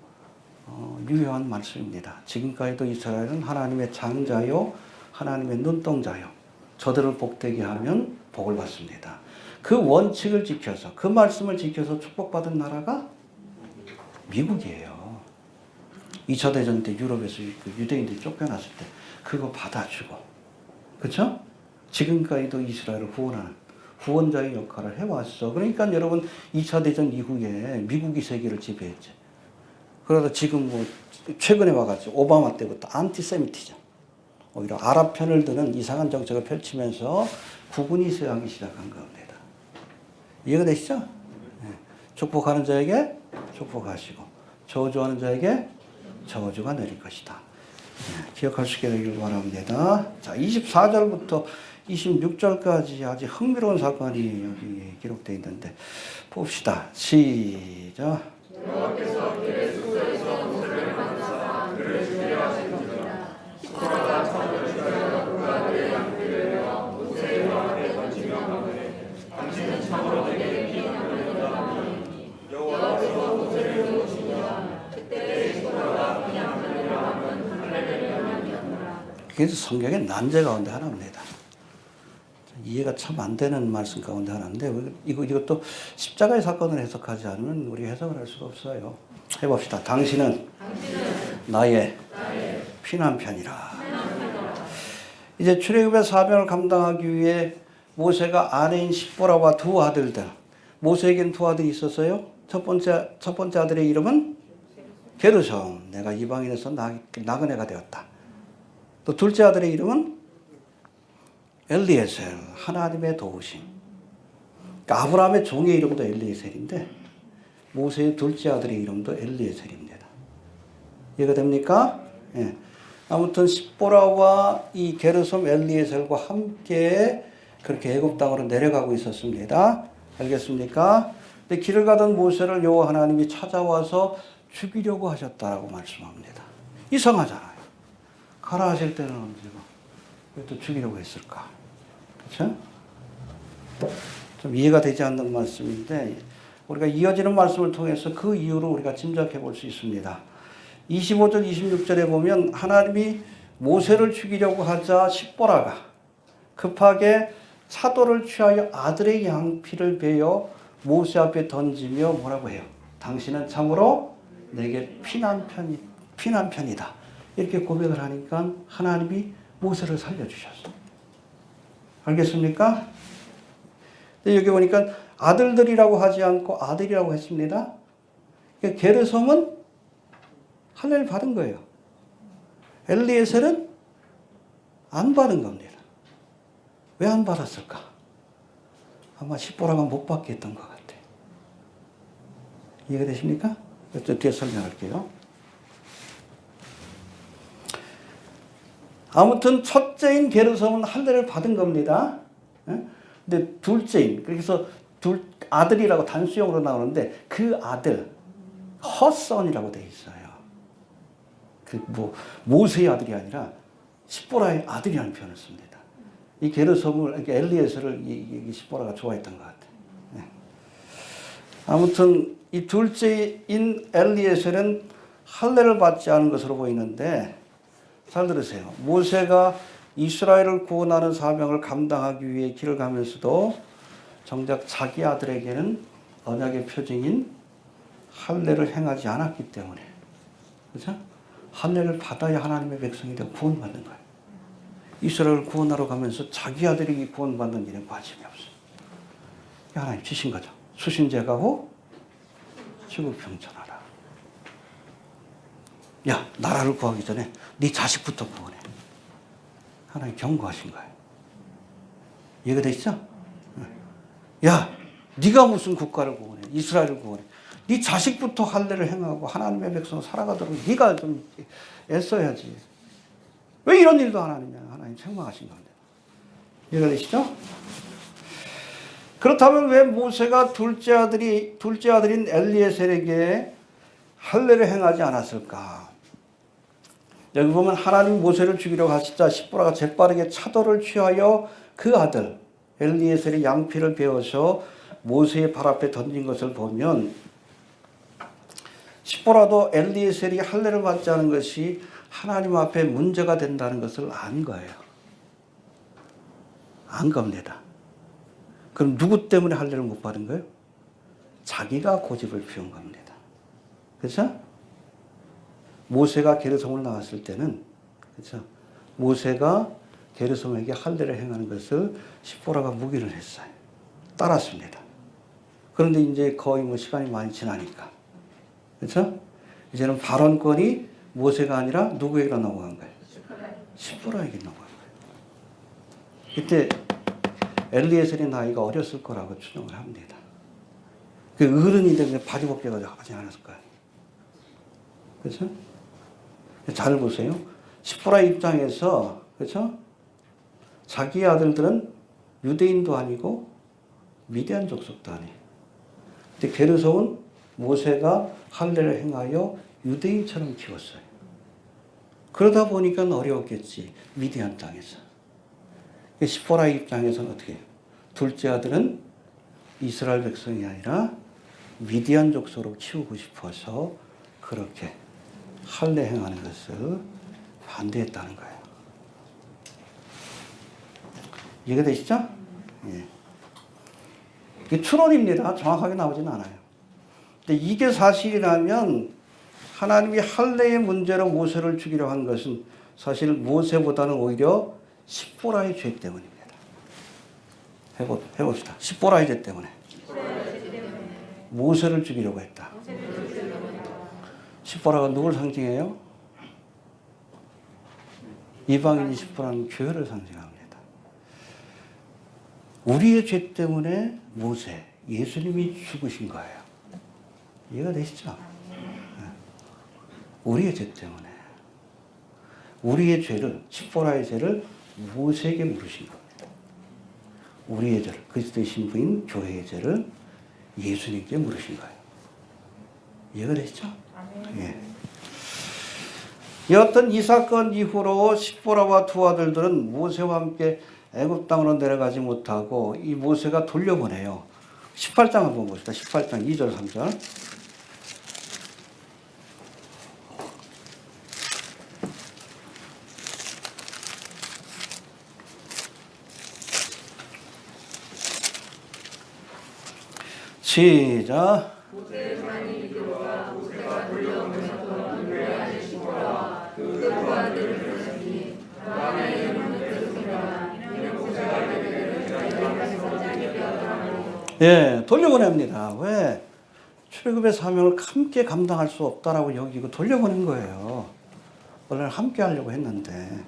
유효한 말씀입니다. 지금까지도 이스라엘은 하나님의 장자요 하나님의 눈동자요. 저들을 복되게 하면 복을 받습니다. 그 원칙을 지켜서 그 말씀을 지켜서 축복받은 나라가 미국이에요. 2차 대전 때 유럽에서 유대인들이 쫓겨났을 때 그거 받아주고 그렇죠? 지금까지도 이스라엘을 후원하는 후원자의 역할을 해왔어. 그러니까 여러분 2차 대전 이후에 미국이 세계를 지배했지. 그러다 지금 뭐 최근에 와가지고 오바마 때부터 안티세미티즘 오히려 아랍 편을 드는 이상한 정책을 펼치면서 구분이 세하기 시작한 겁니다. 이해가 되시죠? 네. 축복하는 자에게 축복하시고 저주하는 자에게 저주가 내릴 것이다. 네. 기억할 수 있게 되길 바랍니다. 자, 24절부터 26절까지 아주 흥미로운 사건이 여기 기록되어 있는데 봅시다. 시작. 여호와께서 그의 숙소에서 모세를 만나사 그를 죽이려 하시니라. 시코라가 처녀들과 그가 그의 양들을 내어 모세의 앞에 던지며 가되 당신은 참으로 내게 피난을 받았나니 여호와께서 모세를 도우시며 그때 시코라가 그 양들을 하면 할례를 하니라. 그래서 성경의 난제 가운데 하나입니다. 이해가 참 안 되는 말씀 가운데 하나인데 이것도 십자가의 사건을 해석하지 않으면 우리가 해석을 할 수가 없어요. 해봅시다. 당신은 나의 피난편이라. 이제 출애굽의 사명을 감당하기 위해 모세가 아내인 십보라와 두 아들들, 모세에겐 두 아들이 있었어요. 첫 번째 아들의 이름은 게르솜, 내가 이방인에서 나그네가 되었다. 또 둘째 아들의 이름은 엘리에셀, 하나님의 도우심. 그러니까 아브라함의 종의 이름도 엘리에셀인데 모세의 둘째 아들의 이름도 엘리에셀입니다. 이해가 됩니까? 예. 아무튼 십보라와 이 게르솜 엘리에셀과 함께 그렇게 애굽 땅으로 내려가고 있었습니다. 알겠습니까? 근데 길을 가던 모세를 여호와 하나님이 찾아와서 죽이려고 하셨다라고 말씀합니다. 이상하잖아요. 가라 하실 때는 언제고 왜 또 죽이려고 했을까? 그렇죠? 좀 이해가 되지 않는 말씀인데 우리가 이어지는 말씀을 통해서 그 이유를 우리가 짐작해 볼 수 있습니다. 25절, 26절에 보면 하나님이 모세를 죽이려고 하자 십보라가 급하게 차도를 취하여 아들의 양피를 베어 모세 앞에 던지며 뭐라고 해요? 당신은 참으로 내게 피난편이다. 이렇게 고백을 하니까 하나님이 모세를 살려주셨어요. 알겠습니까? 여기 보니까 아들들이라고 하지 않고 아들이라고 했습니다. 게르솜은 할례를 받은 거예요. 엘리에셀은 안 받은 겁니다. 왜 안 받았을까? 아마 십보라가 못 받게 했던 것 같아요. 이해가 되십니까? 뒤에 설명할게요. 아무튼 첫째인 게르솜은 할례를 받은 겁니다. 근데 둘째인, 그래서 아들이라고 단수형으로 나오는데 그 아들, 허선이라고 되어 있어요. 모세의 아들이 아니라 십보라의 아들이라는 표현을 씁니다. 이 게르솜을, 엘리에셀을 이 십보라가 좋아했던 것 같아요. 네. 아무튼 이 둘째인 엘리에셀은 할례를 받지 않은 것으로 보이는데, 잘 들으세요. 모세가 이스라엘을 구원하는 사명을 감당하기 위해 길을 가면서도 정작 자기 아들에게는 언약의 표징인 할례를 행하지 않았기 때문에, 그렇죠? 할례를 받아야 하나님의 백성이 되어 구원받는 거예요. 이스라엘을 구원하러 가면서 자기 아들이 구원받는 일에 관심이 없어요. 하나님 주신 거죠. 수신제가 후 지구평천하라. 야, 나라를 구하기 전에 네 자식부터 구원해. 하나님 경고하신 거예요. 이해가 되시죠? 야, 네가 무슨 국가를 구원해? 이스라엘을 구원해. 네 자식부터 할례를 행하고 하나님의 백성 살아가도록 네가 좀 애써야지. 왜 이런 일도 안 하느냐? 하나님 책망하신 겁니다. 이해가 되시죠? 그렇다면 왜 모세가 둘째 아들인 엘리에셀에게 할례를 행하지 않았을까? 여기 보면 하나님 모세를 죽이려고 하시자 십보라가 재빠르게 차도를 취하여 그 아들 엘리에셀의 양피를 베어서 모세의 발 앞에 던진 것을 보면, 십보라도 엘리에셀이 할례를 받지 않은 것이 하나님 앞에 문제가 된다는 것을 안 거예요. 안 겁니다. 그럼 누구 때문에 할례를 못 받은 거예요? 자기가 고집을 피운 겁니다. 그렇죠? 모세가 게르솜을 나왔을 때는, 그렇죠? 모세가 게르솜에게 할례를 행하는 것을 십보라가 묵인을 했어요. 따랐습니다. 그런데 이제 거의 시간이 많이 지나니까, 그렇죠? 이제는 발언권이 모세가 아니라 누구에게 넘어간 거예요? 십보라에게 넘어간 거예요. 이때 엘리에셀의 나이가 어렸을 거라고 추정을 합니다. 그 어른이 되면 바지 벗겨가지고 하지 않았을 거예요. 그렇죠? 잘 보세요. 십보라 입장에서, 그렇죠? 자기 아들들은 유대인도 아니고 미디안 족속도 아니에요. 근데 게르솜은 모세가 할례를 행하여 유대인처럼 키웠어요. 그러다 보니까 어려웠겠지. 미디안 땅에서. 십보라 입장에서는 어떻게 해요? 둘째 아들은 이스라엘 백성이 아니라 미디안 족속으로 키우고 싶어서 그렇게 할례 행하는 것을 반대했다는 거예요. 이해가 되시죠? 예. 이게 추론입니다. 정확하게 나오지는 않아요. 근데 이게 사실이라면 하나님이 할례의 문제로 모세를 죽이려 한 것은 사실 모세보다는 오히려 십보라의 죄 때문입니다. 해봅시다. 십보라의 죄 때문에. 모세를 죽이려고 했다. 십보라가 누굴 상징해요? 이방인이 십보라는 교회를 상징합니다. 우리의 죄 때문에 모세, 예수님이 죽으신 거예요. 이해가 되시죠? 우리의 죄 때문에. 우리의 죄를, 십보라의 죄를 모세에게 물으신 겁니다. 우리의 죄를, 그리스도의 신부인 교회의 죄를 예수님께 물으신 거예요. 이해가 되시죠? 예. 여하튼 이 사건 이후로 십보라와 두 아들들은 모세와 함께 애굽 땅으로 내려가지 못하고 이 모세가 돌려보내요. 18장 한번 봅시다. 18장 2절 3절. 시작. 예, 돌려보냅니다. 왜? 출애굽의 사명을 함께 감당할 수 없다라고 여기고 돌려보낸 거예요. 원래는 함께 하려고 했는데.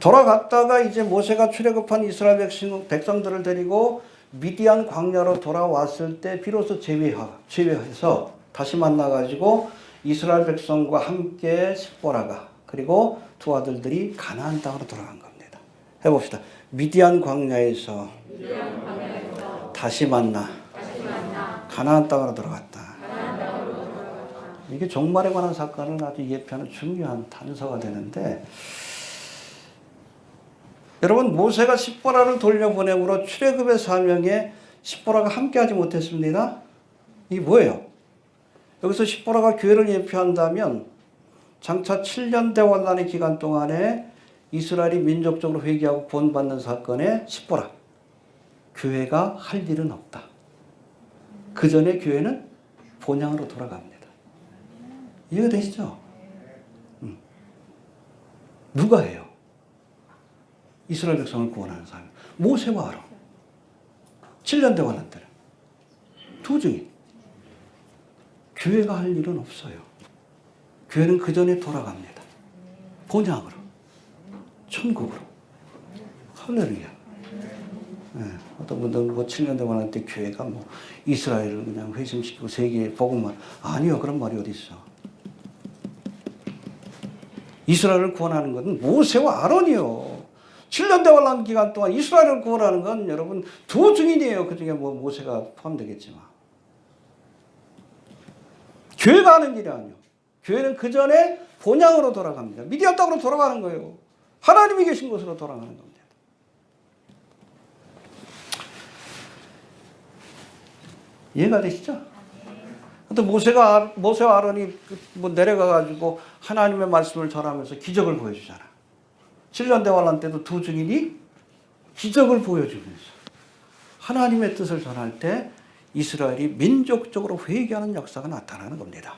돌아갔다가 이제 모세가 출애굽한 이스라엘 백성들을 데리고 미디안 광야로 돌아왔을 때 비로소 제외해서 다시 만나가지고 이스라엘 백성과 함께 십보라가 그리고 두 아들들이 가나안 땅으로 돌아간 겁니다. 해봅시다. 미디안 광야에서 다시 만나 가나안 땅으로 들어갔다. 이게 종말에 관한 사건을 아주 예표하는 중요한 단서가 되는데, 여러분 모세가 십보라를 돌려보내므로 출애굽의 사명에 십보라가 함께하지 못했습니다. 이게 뭐예요? 여기서 십보라가 교회를 예표한다면 장차 7년 대환란의 기간 동안에 이스라엘이 민족적으로 회개하고 구원받는 사건에 십보라, 교회가 할 일은 없다. 그 전에 교회는 본향으로 돌아갑니다. 이해가 되시죠? 누가 해요? 이스라엘 백성을 구원하는 사람. 모세와 아론. 7년 대환란 때는 두 증인. 교회가 할 일은 없어요. 교회는 그 전에 돌아갑니다. 본향으로. 천국으로. 할렐루야. 네, 어떤 분들은 뭐 7년 대환란 때 교회가 뭐 이스라엘을 그냥 회심시키고 세계에 복음만. 아니요. 그런 말이 어디 있어. 이스라엘을 구원하는 것은 모세와 아론이요. 7년 대환란 기간 동안 이스라엘을 구원하는 건 여러분 두 증인이에요. 그 중에 뭐 모세가 포함되겠지만. 교회가 하는 일이 아니요. 교회는 그 전에 본향으로 돌아갑니다. 미디안 땅으로 돌아가는 거예요. 하나님이 계신 곳으로 돌아가는 겁니다. 이해가 되시죠? 근데 모세와 아론이 뭐 내려가가지고 하나님의 말씀을 전하면서 기적을 보여주잖아. 7년 대환란 때도 두 증인이 기적을 보여주면서 하나님의 뜻을 전할 때 이스라엘이 민족적으로 회개하는 역사가 나타나는 겁니다.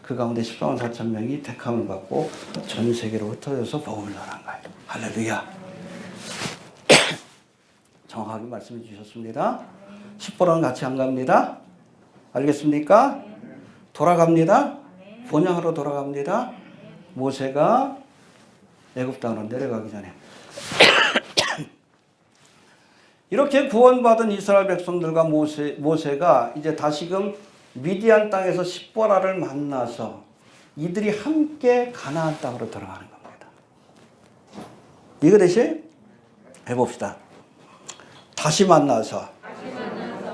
그 가운데 14만 4천 명이 택함을 받고 전 세계로 흩어져서 복음을 전한 거예요. 할렐루야. 정확하게 말씀해 주셨습니다. 십보라는 같이 안 갑니다. 알겠습니까? 돌아갑니다. 본향으로 돌아갑니다. 모세가 애굽 땅으로 내려가기 전에 이렇게 구원받은 이스라엘 백성들과 모세가 이제 다시금 미디안 땅에서 십보라를 만나서 이들이 함께 가나안 땅으로 들어가는 겁니다. 이거 되시요? 해봅시다. 다시 만나서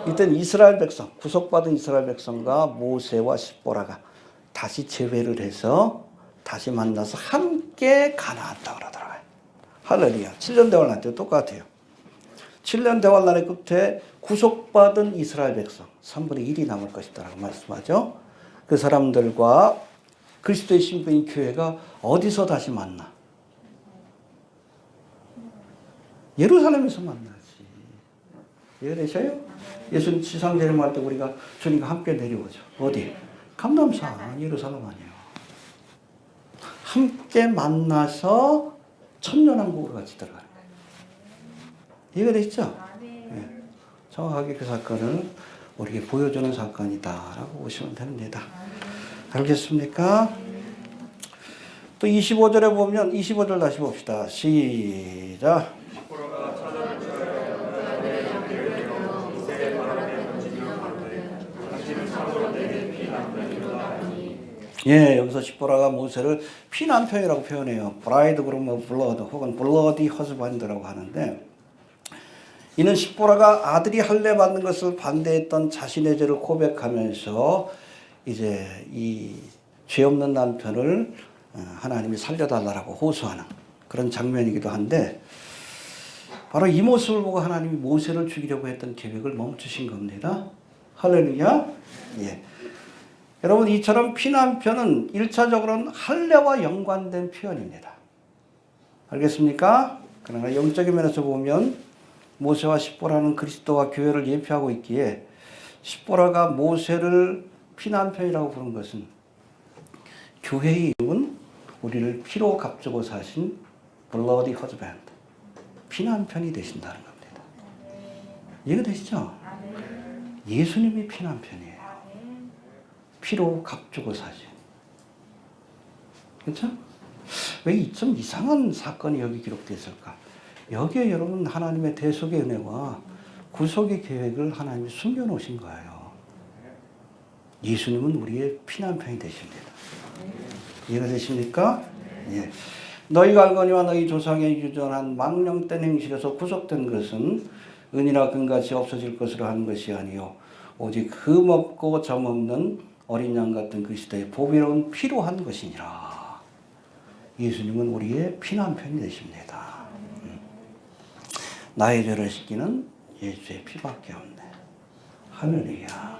이땐 이스라엘 백성, 구속받은 이스라엘 백성과 모세와 십보라가 다시 재회를 해서 다시 만나서 함께 가나안 땅으로 들어가요. 할렐루야. 7년 대환란 때 똑같아요. 7년 대환란의 끝에 구속받은 이스라엘 백성 3분의 1이 남을 것이다라고 말씀하죠. 그 사람들과 그리스도의 신부인 교회가 어디서 다시 만나? 예루살렘에서 만나지. 이해되셔요? 예수님 지상재림할 때 우리가 주님과 함께 내려오죠. 어디? 감람산 예루살렘 아니에요. 함께 만나서 천년왕국으로 같이 들어가요. 이해가 되시죠? 네. 정확하게 그 사건을 우리에게 보여주는 사건이다라고 보시면 됩니다. 알겠습니까? 또 25절에 보면 25절 다시 봅시다. 시작. 예, 여기서 십보라가 모세를 피난편이라고 표현해요. 브라이드 그룹 블러드 혹은 블러디 허즈반드라고 하는데, 이는 십보라가 아들이 할례 받는 것을 반대했던 자신의 죄를 고백하면서 이제 이 죄 없는 남편을 하나님이 살려달라고 호소하는 그런 장면이기도 한데, 바로 이 모습을 보고 하나님이 모세를 죽이려고 했던 계획을 멈추신 겁니다. 할렐루야. 예. 여러분, 이처럼 피난편은 1차적으로는 할례와 연관된 표현입니다. 알겠습니까? 그러나 영적인 면에서 보면 모세와 십보라는 그리스도와 교회를 예표하고 있기에 십보라가 모세를 피난편이라고 부른 것은 교회의 이름은 우리를 피로 값주고 사신 bloody husband, 피난편이 되신다는 겁니다. 이해가 되시죠? 예수님이 피난편이에요. 피로 값주고 사신. 그렇죠? 왜 좀 이상한 사건이 여기 기록되어 있을까? 여기에 여러분 하나님의 대속의 은혜와 구속의 계획을 하나님이 숨겨놓으신 거예요. 예수님은 우리의 피난편이 되십니다. 이해가 되십니까? 예. 너희가 알거니와 너희 조상의 유전한 망령된 행실에서 구속된 것은 은이나 금같이 없어질 것으로 하는 것이 아니요 오직 흠 없고 점 없는 어린 양 같은 그리스도의 보배로운 피로 한 것이니라. 예수님은 우리의 피난편이 되십니다. 나의 죄를 씻기는 예수의 피밖에 없네. 할렐루야.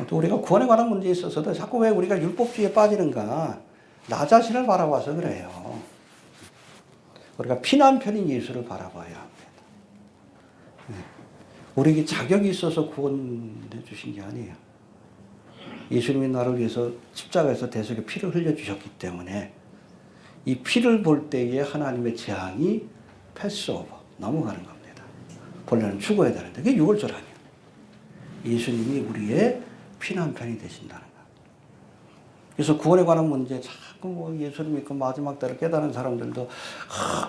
또 우리가 구원에 관한 문제에 있어서도 자꾸 왜 우리가 율법주의에 빠지는가? 나 자신을 바라봐서 그래요. 우리가 피난편인 예수를 바라봐야 합니다. 우리에게 자격이 있어서 구원해 주신 게 아니에요. 예수님이 나를 위해서 십자가에서 대속의 피를 흘려주셨기 때문에 이 피를 볼 때에 하나님의 재앙이 패스오버, 넘어가는 겁니다. 본래는 죽어야 되는데 그게 유월절 아니에요. 예수님이 우리의 피난편이 되신다는 거예요. 그래서 구원에 관한 문제 자꾸 뭐 예수를 믿고 마지막 때를 깨달은 사람들도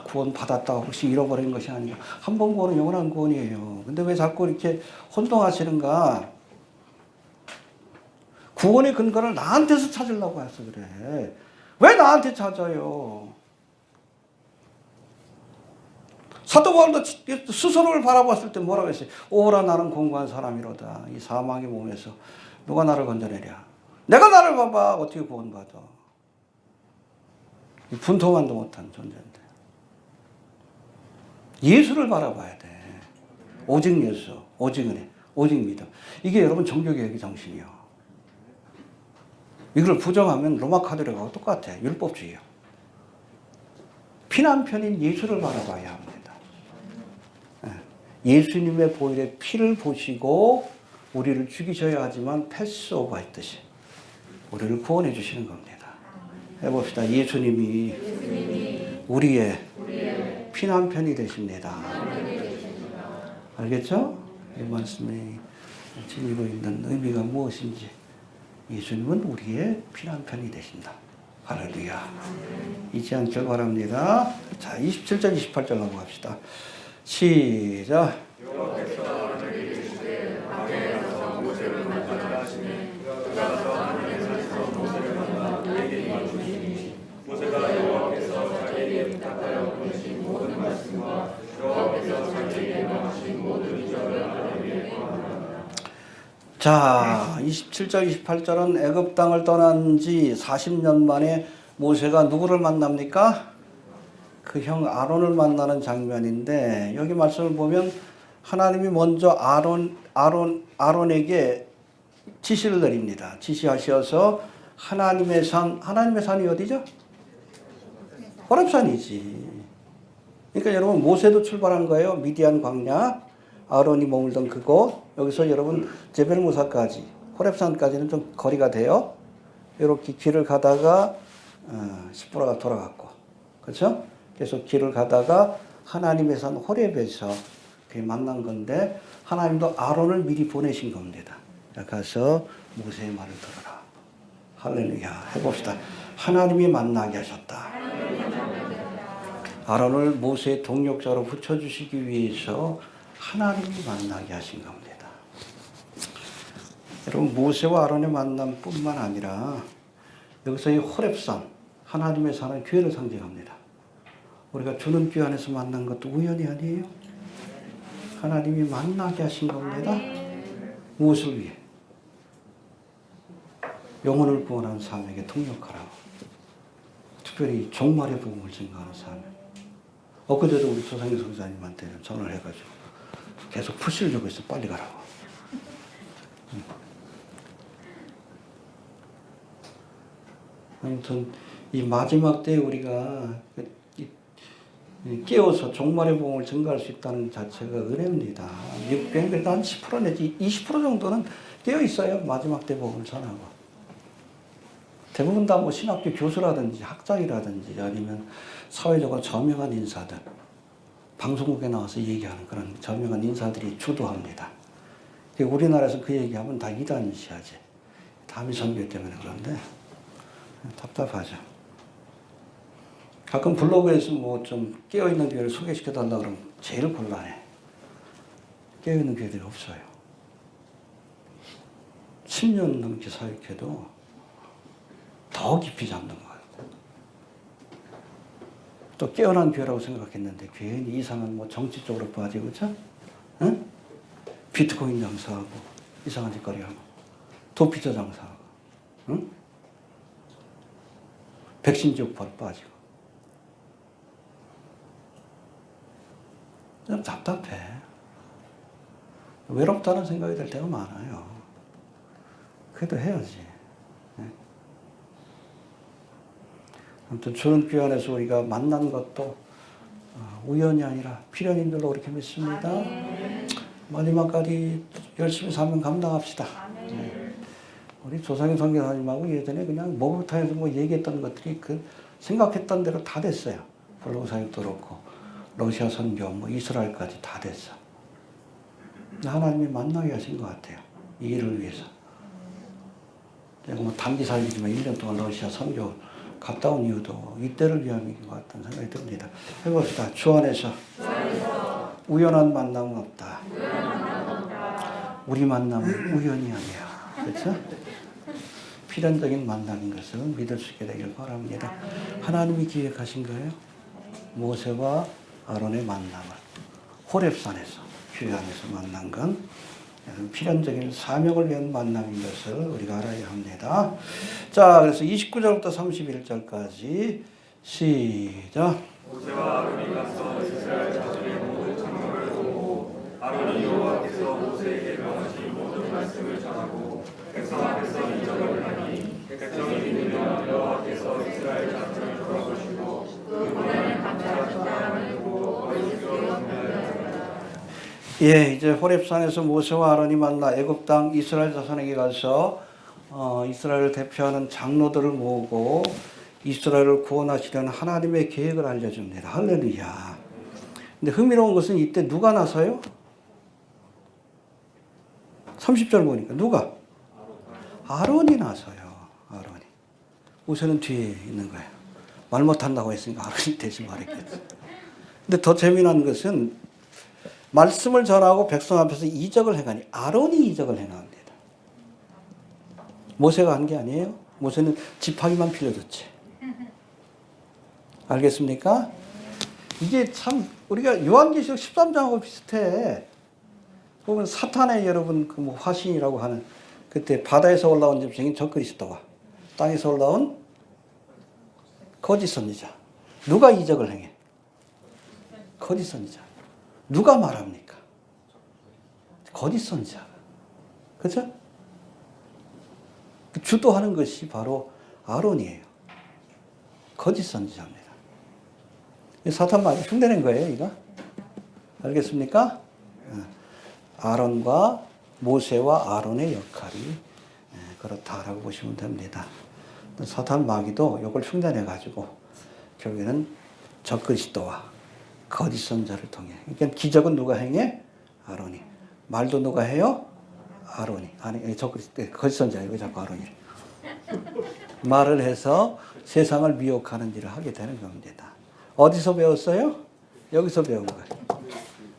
구원 받았다가 혹시 잃어버린 것이 아니고 한 번 구원은 영원한 구원이에요. 근데 왜 자꾸 이렇게 혼동하시는가? 구원의 근거를 나한테서 찾으려고 해서 그래. 왜 나한테 찾아요? 사도 바울도 스스로를 바라봤을 때 뭐라고 했어요? 오라 나는 공고한 사람이로다. 이 사망의 몸에서 누가 나를 건져내랴? 내가 나를 봐봐. 어떻게 구원받아? 분통만도 못한 존재인데. 예수를 바라봐야 돼. 오직 예수, 오직 은혜, 오직 믿음. 이게 여러분 종교개혁의 정신이요. 이걸 부정하면 로마 카톨릭하고 똑같아. 율법주의요. 피난편인 예수를 바라봐야 합니다. 예수님의 보혈의 피를 보시고 우리를 죽이셔야 하지만 패스오버 했듯이 우리를 구원해 주시는 겁니다. 해봅시다. 예수님이 우리의 피난편이 되십니다. 알겠죠? 이 말씀이 지니고 있는 의미가 무엇인지. 예수님은 우리의 피난편이 되신다. 할렐루야. 잊지 않길 바랍니다. 자, 27절, 28절 넘어갑시다. 시작. 모세가 여호와께서 자기에게 부탁하여 보내신 모든 말씀과 여호와께서 자기에게 명하신 모든 이적을 알기 위해 구하노라. 자, 27절, 28절은 애굽 땅을 떠난 지 40년 만에 모세가 누구를 만납니까? 그 형 아론을 만나는 장면인데 여기 말씀을 보면 하나님이 먼저 아론에게 지시를 내립니다. 지시하셔서 하나님의 산이 어디죠? 호렙산이지. 그러니까 여러분 모세도 출발한 거예요. 미디안 광야, 아론이 머물던 그곳. 여기서 여러분 제벨무사까지, 호렙산까지는 좀 거리가 돼요. 이렇게 길을 가다가 십보라가 돌아갔고, 그렇죠? 그래서 길을 가다가 하나님의 산 호렙에서 만난 건데 하나님도 아론을 미리 보내신 겁니다. 가서 모세의 말을 들어라. 할렐루야. 해봅시다. 하나님이 만나게 하셨다. 아론을 모세의 동력자로 붙여주시기 위해서 하나님이 만나게 하신 겁니다. 여러분 모세와 아론의 만남뿐만 아니라 여기서 이 호렙산, 하나님의 산은 교회를 상징합니다. 우리가 주는 교회 안에서 만난 것도 우연이 아니에요. 하나님이 만나게 하신 겁니다. 무엇을 위해? 영혼을 구원하는 사람에게 동력하라고. 특별히 종말의 복음을 증거하는 사람. 엊그제도 우리 조상희 선생님한테 전화를 해가지고 계속 푸시를 주고 있어. 빨리 가라고. 아무튼 이 마지막 때에 우리가 깨워서 종말의 복음을 증가할 수 있다는 자체가 은혜입니다. 미국교회는 그래도 한 10% 내지 20% 정도는 깨어 있어요. 마지막 때 복음을 전하고. 대부분 다 뭐 신학교 교수라든지 학장이라든지 아니면 사회적으로 저명한 인사들, 방송국에 나와서 얘기하는 그런 저명한 인사들이 주도합니다. 우리나라에서 그 얘기하면 다 이단시하지. 담임 선교 때문에 그런데 답답하죠. 가끔 블로그에서 뭐 좀 깨어있는 교회를 소개시켜달라 그러면 제일 곤란해. 깨어있는 교회들이 없어요. 10년 넘게 사역해도 더 깊이 잡는 거예요. 또 깨어난 교회라고 생각했는데 괜히 이상한 뭐 정치 쪽으로 빠지고, 그렇죠? 응? 비트코인 장사하고 이상한 짓거리 하고 도피자 장사하고, 응? 백신 지옥파로 빠지고. 좀 답답해. 외롭다는 생각이 들 때가 많아요. 그래도 해야지. 네. 아무튼 주는 귀 안에서 우리가 만난 것도 우연이 아니라 필연인 줄로 그렇게 믿습니다. 마지막까지 열심히 사명 감당합시다. 네. 우리 조상현 선교사님하고 예전에 그냥 목욕탕에서 뭐 얘기했던 것들이 그 생각했던 대로 다 됐어요. 블로그 사역도 그렇고 러시아 선교, 뭐 이스라엘까지 다 됐어. 하나님이 만나게 하신 것 같아요. 이 일을 위해서. 제가 뭐 단기 살기지만 1년 동안 러시아 선교 갔다 온 이유도 이때를 위함인 것 같다는 생각이 듭니다. 해봅시다. 주 안에서 우연한 만남은 없다. 우리 만남은 우연이 아니야. 그렇죠? 필연적인 만남인 것을 믿을 수 있게 되길 바랍니다. 하나님이 기획하신 거예요. 모세와 아론의 만남을 호렙산에서 교회 안에서 만난 건 필연적인 사명을 위한 만남인 것을 우리가 알아야 합니다. 자, 그래서 29절부터 31절까지 시작. 모세와 아론이 가서 이스라엘 자손의 모든 장로를 보고 아론이 여호와께서 모세에게 명하신 모든 말씀을 전하고 백성 앞에서 이적을 하니 백성이 믿으며 여호와께서 이스라엘 자손을 돌아보시고 그 고난을 감사하신 사람을 보고 어리석여 경배하였다. 예, 이제 호렙산에서 모세와 아론이 만나 애굽 땅 이스라엘 자손에게 가서 이스라엘을 대표하는 장로들을 모으고 이스라엘을 구원하시려는 하나님의 계획을 알려줍니다. 할렐루야. 근데 흥미로운 것은 이때 누가 나서요? 30절 보니까 누가? 아론이 나서요. 아론이. 모세는 뒤에 있는 거예요. 말 못한다고 했으니까 아론이 대신 말했겠지. 근데 더 재미난 것은 말씀을 전하고 백성 앞에서 이적을 행하니 아론이 이적을 행합니다. 모세가 한 게 아니에요. 모세는 지팡이만 빌려줬지. 알겠습니까? 이게 참 우리가 요한계시록 13장하고 비슷해. 보면 사탄의 여러분 그 뭐 화신이라고 하는 그때 바다에서 올라온 짐승인 적그리스도와 땅에서 올라온 거짓 선지자. 누가 이적을 행해? 거짓 선지자. 누가 말합니까? 거짓 선지자가. 그렇죠? 주도하는 것이 바로 아론이에요. 거짓 선지자입니다. 사탄 많이 흉내낸 거예요, 이거. 알겠습니까? 아론과 모세와 아론의 역할이 그렇다라고 보시면 됩니다. 사탄 마귀도 이걸 흉내내가지고 결국에는 적그리스도와 거짓 선자를 통해. 그러니까 기적은 누가 행해? 아론이. 말도 누가 해요? 아론이. 아니, 거짓 선자예요. 왜 자꾸 아론이? 말을 해서 세상을 미혹하는 일을 하게 되는 겁니다. 어디서 배웠어요? 여기서 배운 거예요.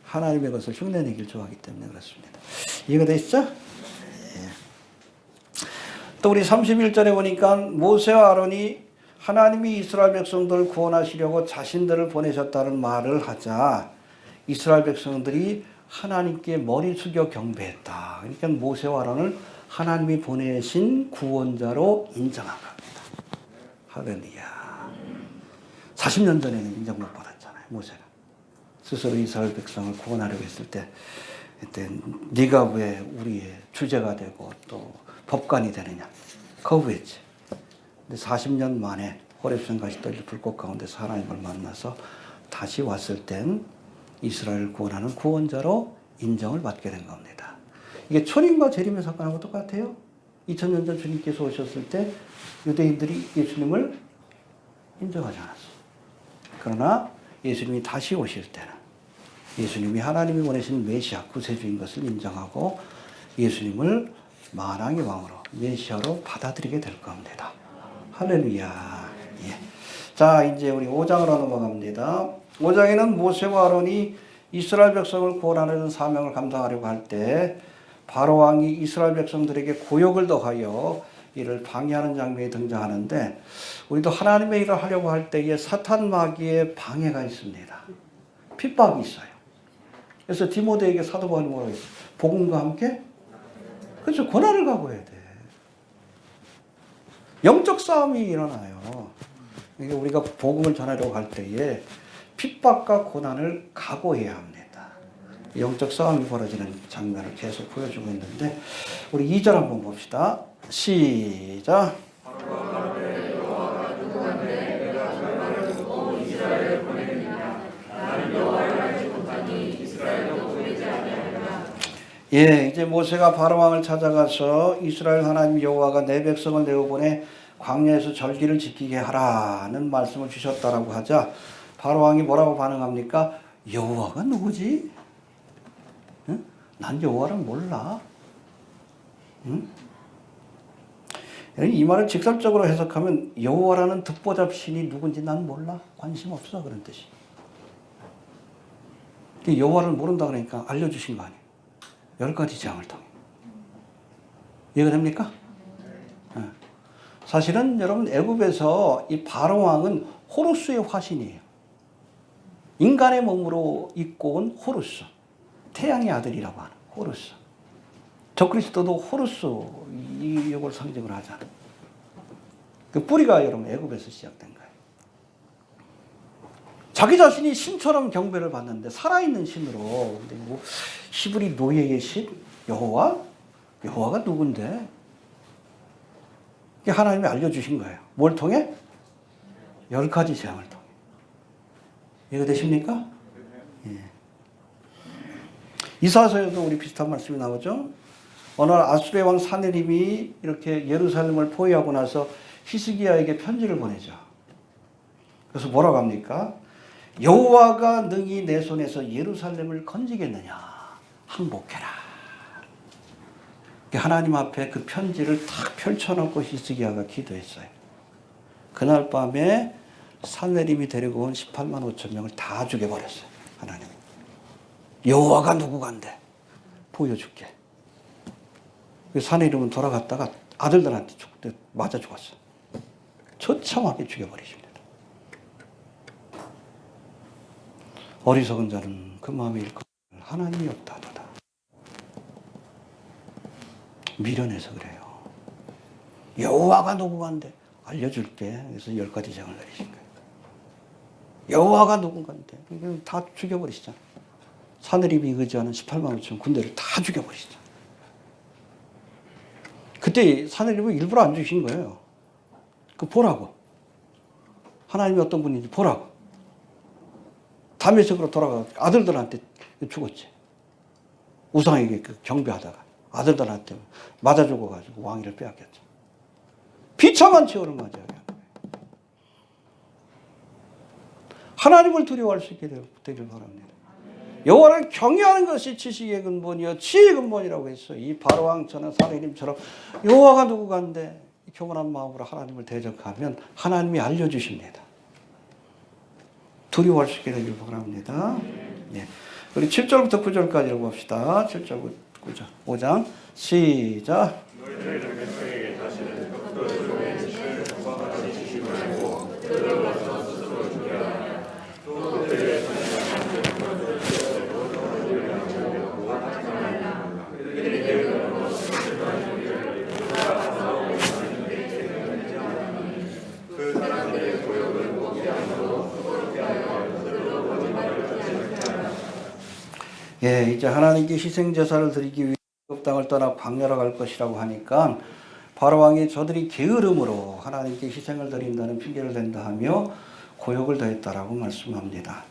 하나님의 것을 흉내내길 좋아하기 때문에 그렇습니다. 이해가 되시죠? 예. 또 우리 31절에 보니까 모세와 아론이 하나님이 이스라엘 백성들을 구원하시려고 자신들을 보내셨다는 말을 하자 이스라엘 백성들이 하나님께 머리 숙여 경배했다. 그러니까 모세와 아론을 하나님이 보내신 구원자로 인정한 겁니다. 할렐루야. 40년 전에는 인정 못 받았잖아요. 모세가. 스스로 이스라엘 백성을 구원하려고 했을 때 그때 네가 왜 우리의 주제가 되고 또 법관이 되느냐. 거부했지. 근데 40년 만에 호렙산 같이 떨릴 불꽃 가운데서 하나님을 만나서 다시 왔을 땐 이스라엘을 구원하는 구원자로 인정을 받게 된 겁니다. 이게 초림과 재림의 사건하고 똑같아요. 2000년 전 주님께서 오셨을 때 유대인들이 예수님을 인정하지 않았어요. 그러나 예수님이 다시 오실 때는 예수님이 하나님이 보내신 메시아 구세주인 것을 인정하고 예수님을 만왕의 왕으로 메시아로 받아들이게 될 겁니다. 할렐루야. 예. 자, 이제 우리 5장으로 넘어갑니다. 5장에는 모세와 아론이 이스라엘 백성을 구원하는 사명을 감당하려고 할 때 바로 왕이 이스라엘 백성들에게 고역을 더하여 이를 방해하는 장면이 등장하는데, 우리도 하나님의 일을 하려고 할 때에 사탄 마귀의 방해가 있습니다. 핍박이 있어요. 그래서 디모데에게 사도 바울이 뭐라고 했어요? 복음과 함께? 그렇죠. 고난을 각오해야 돼. 영적 싸움이 일어나요. 그러니까 우리가 복음을 전하려고 할 때에 핍박과 고난을 각오해야 합니다. 영적 싸움이 벌어지는 장면을 계속 보여주고 있는데, 우리 2절 한번 봅시다. 시작. 예, 이제 모세가 바로 왕을 찾아가서 이스라엘 하나님 여호와가 내 백성을 내어보내 광야에서 절기를 지키게 하라는 말씀을 주셨다라고 하자, 바로 왕이 뭐라고 반응합니까? 여호와가 누구지? 응? 난 여호와를 몰라. 응? 이 말을 직설적으로 해석하면 여호와라는 듣보잡 신이 누군지 난 몰라. 관심 없어. 그런 뜻이. 여호와를 모른다 그러니까 알려주신 거 아니에요. 10가지 재앙을 통해. 이해가 됩니까? 네. 사실은 여러분, 애굽에서 이 바로 왕은 호루스의 화신이에요. 인간의 몸으로 입고 온 호루스. 태양의 아들이라고 하는 호루스. 적그리스도도 호루스 이걸 상징을 하잖아. 그 뿌리가 여러분 애굽에서 시작된 거예요. 자기 자신이 신처럼 경배를 받는데 살아있는 신으로. 근데 뭐 히브리 노예의 신 여호와? 여호와가 누군데? 하나님이 알려주신 거예요. 뭘 통해? 10가지 재앙을 통해. 이해가 되십니까? 예. 이사야서에도 우리 비슷한 말씀이 나오죠. 어느 날 아수르의 왕 사네립이 이렇게 예루살렘을 포위하고 나서 히스기야에게 편지를 보내죠. 그래서 뭐라고 합니까? 여호와가 능히 내 손에서 예루살렘을 건지겠느냐? 항복해라. 하나님 앞에 그 편지를 탁 펼쳐놓고 히스기야가 기도했어요. 그날 밤에 사네립이 데리고 온 18만 5천 명을 다 죽여버렸어요. 하나님. 여호와가 누구간데 보여줄게. 사내림은 돌아갔다가 아들들한테 맞아 죽었어. 처참하게 죽여버리십니다. 어리석은 자는 그 마음에 일컬 하나님이 없다도다. 미련해서 그래요. 여호와가 누구간데 알려줄게. 그래서 10가지 재앙을 내리신 거예요. 여호와가 누군가인데 다 죽여버리시잖아. 사내립이 의지하는 18만 5천 군대를 다 죽여버리시잖아. 그때 사내립을 일부러 안 죽이신 거예요. 그 보라고. 하나님이 어떤 분인지 보라고. 다메섹으로 돌아가 아들들한테 죽었지. 우상에게 경배하다가 아들들한테 맞아 죽어가지고 왕위를 빼앗겼죠. 비참한 최후를 맞이하게 한 거예요. 하나님을 두려워할 수 있게 되길 바랍니다. 여호와를 경외하는 것이 지식의 근본이요 지혜의 근본이라고 했어요. 이 바로왕처럼 사내림처럼 여호와가 누구간데 교만한 마음으로 하나님을 대적하면 하나님이 알려주십니다. 두려워할 수 있게 되길 바랍니다. 네. 우리 7절부터 9절까지 봅시다. 7절, 9절, 5장 시작. 예, 이제 하나님께 희생제사를 드리기 위해 애굽 땅을 떠나 광야로 갈 것이라고 하니까 바로왕이 저들이 게으름으로 하나님께 희생을 드린다는 핑계를 댄다 하며 고역을 더했다라고 말씀합니다.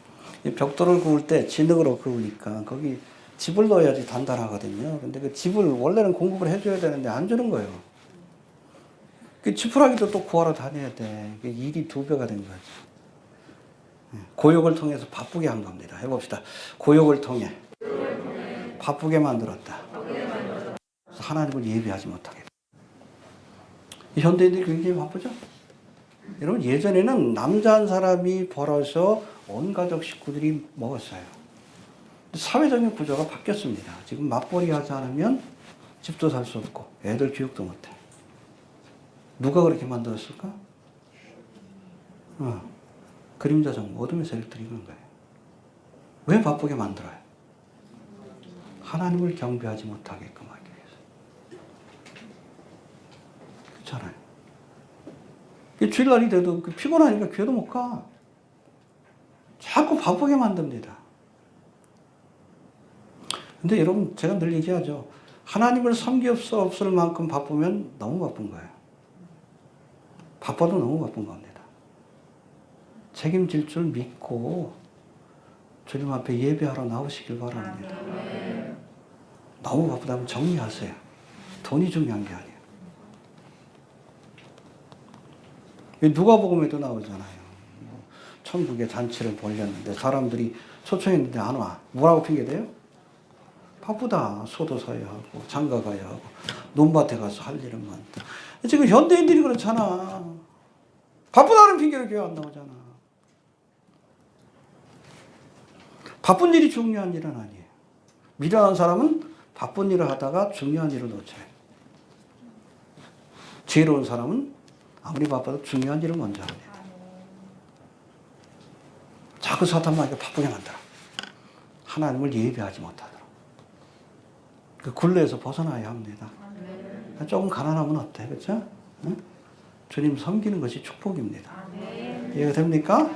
이 벽돌을 구울 때 진흙으로 구우니까 거기 집을 넣어야지 단단하거든요. 근데 그 집을 원래는 공급을 해줘야 되는데 안 주는 거예요. 그 지푸라기도 또 구하러 다녀야 돼. 일이 2배가 된 거지. 고욕을 통해서 바쁘게 한 겁니다. 해봅시다. 고욕을 통해 바쁘게 만들었다. 하나님을 예배하지 못하게. 현대인들이 굉장히 바쁘죠? 여러분, 예전에는 남자 한 사람이 벌어서 온 가족 식구들이 먹었어요. 사회적인 구조가 바뀌었습니다. 지금 맞벌이 하지 않으면 집도 살 수 없고 애들 교육도 못해. 누가 그렇게 만들었을까? 그림자 정부, 어둠의 세력들이 그런 거예요. 왜 바쁘게 만들어요? 하나님을 경배하지 못하게끔 하기 위해서. 그렇잖아요. 주일날이 돼도 피곤하니까 교회도 못 가. 자꾸 바쁘게 만듭니다. 근데 여러분, 제가 늘 얘기하죠. 하나님을 섬길 수 없을 만큼 바쁘면 너무 바쁜 거예요. 바빠도 너무 바쁜 겁니다. 책임질 줄 믿고 주님 앞에 예배하러 나오시길 바랍니다. 너무 바쁘다면 정리하세요. 돈이 중요한 게 아니에요. 누가복음에도 나오잖아요. 천국에 잔치를 벌렸는데 사람들이 초청했는데 안 와. 뭐라고 핑계대요? 바쁘다. 소도 사야 하고 장가 가야 하고 논밭에 가서 할 일은 많다. 지금 현대인들이 그렇잖아. 바쁘다는 핑계로 교회 안 나오잖아. 바쁜 일이 중요한 일은 아니에요. 미련한 사람은 바쁜 일을 하다가 중요한 일을 놓쳐요. 지혜로운 사람은 아무리 바빠도 중요한 일을 먼저 합니다. 자꾸 사탄만 바쁘게 만들어. 하나님을 예배하지 못하도록. 그 굴레에서 벗어나야 합니다. 조금 가난하면 어때? 그렇죠? 응? 주님 섬기는 것이 축복입니다. 이해가 됩니까?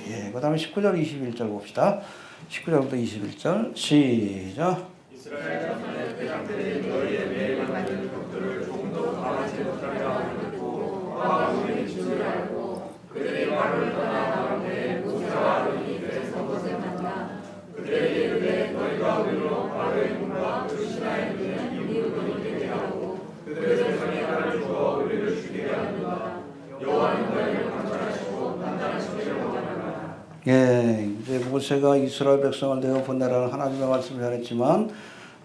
예. 그 다음에 19절, 21절 봅시다. 19절부터 21절 시작. 이스라엘 자손의 대장들이 너희의 매일 만든 벽들을 조금도 감하지 못하게 하고 화가 우리의 줄 알고 그들의 말을 떠나 나오되 모세와 아론이 그래서 것을 만나 그들에게 이르되 너희가 우리로 바로의 문과 그 신하의 눈에 이웃을 되게 하고 그들의 손에 칼을 주어 우리를 죽이게 하는가 여호와는 너희를 감찰하시고 판단하시기를 원하노라. 예, 이제 모세가 이스라엘 백성을 내어 보내라는 하나님의 말씀을 전했지만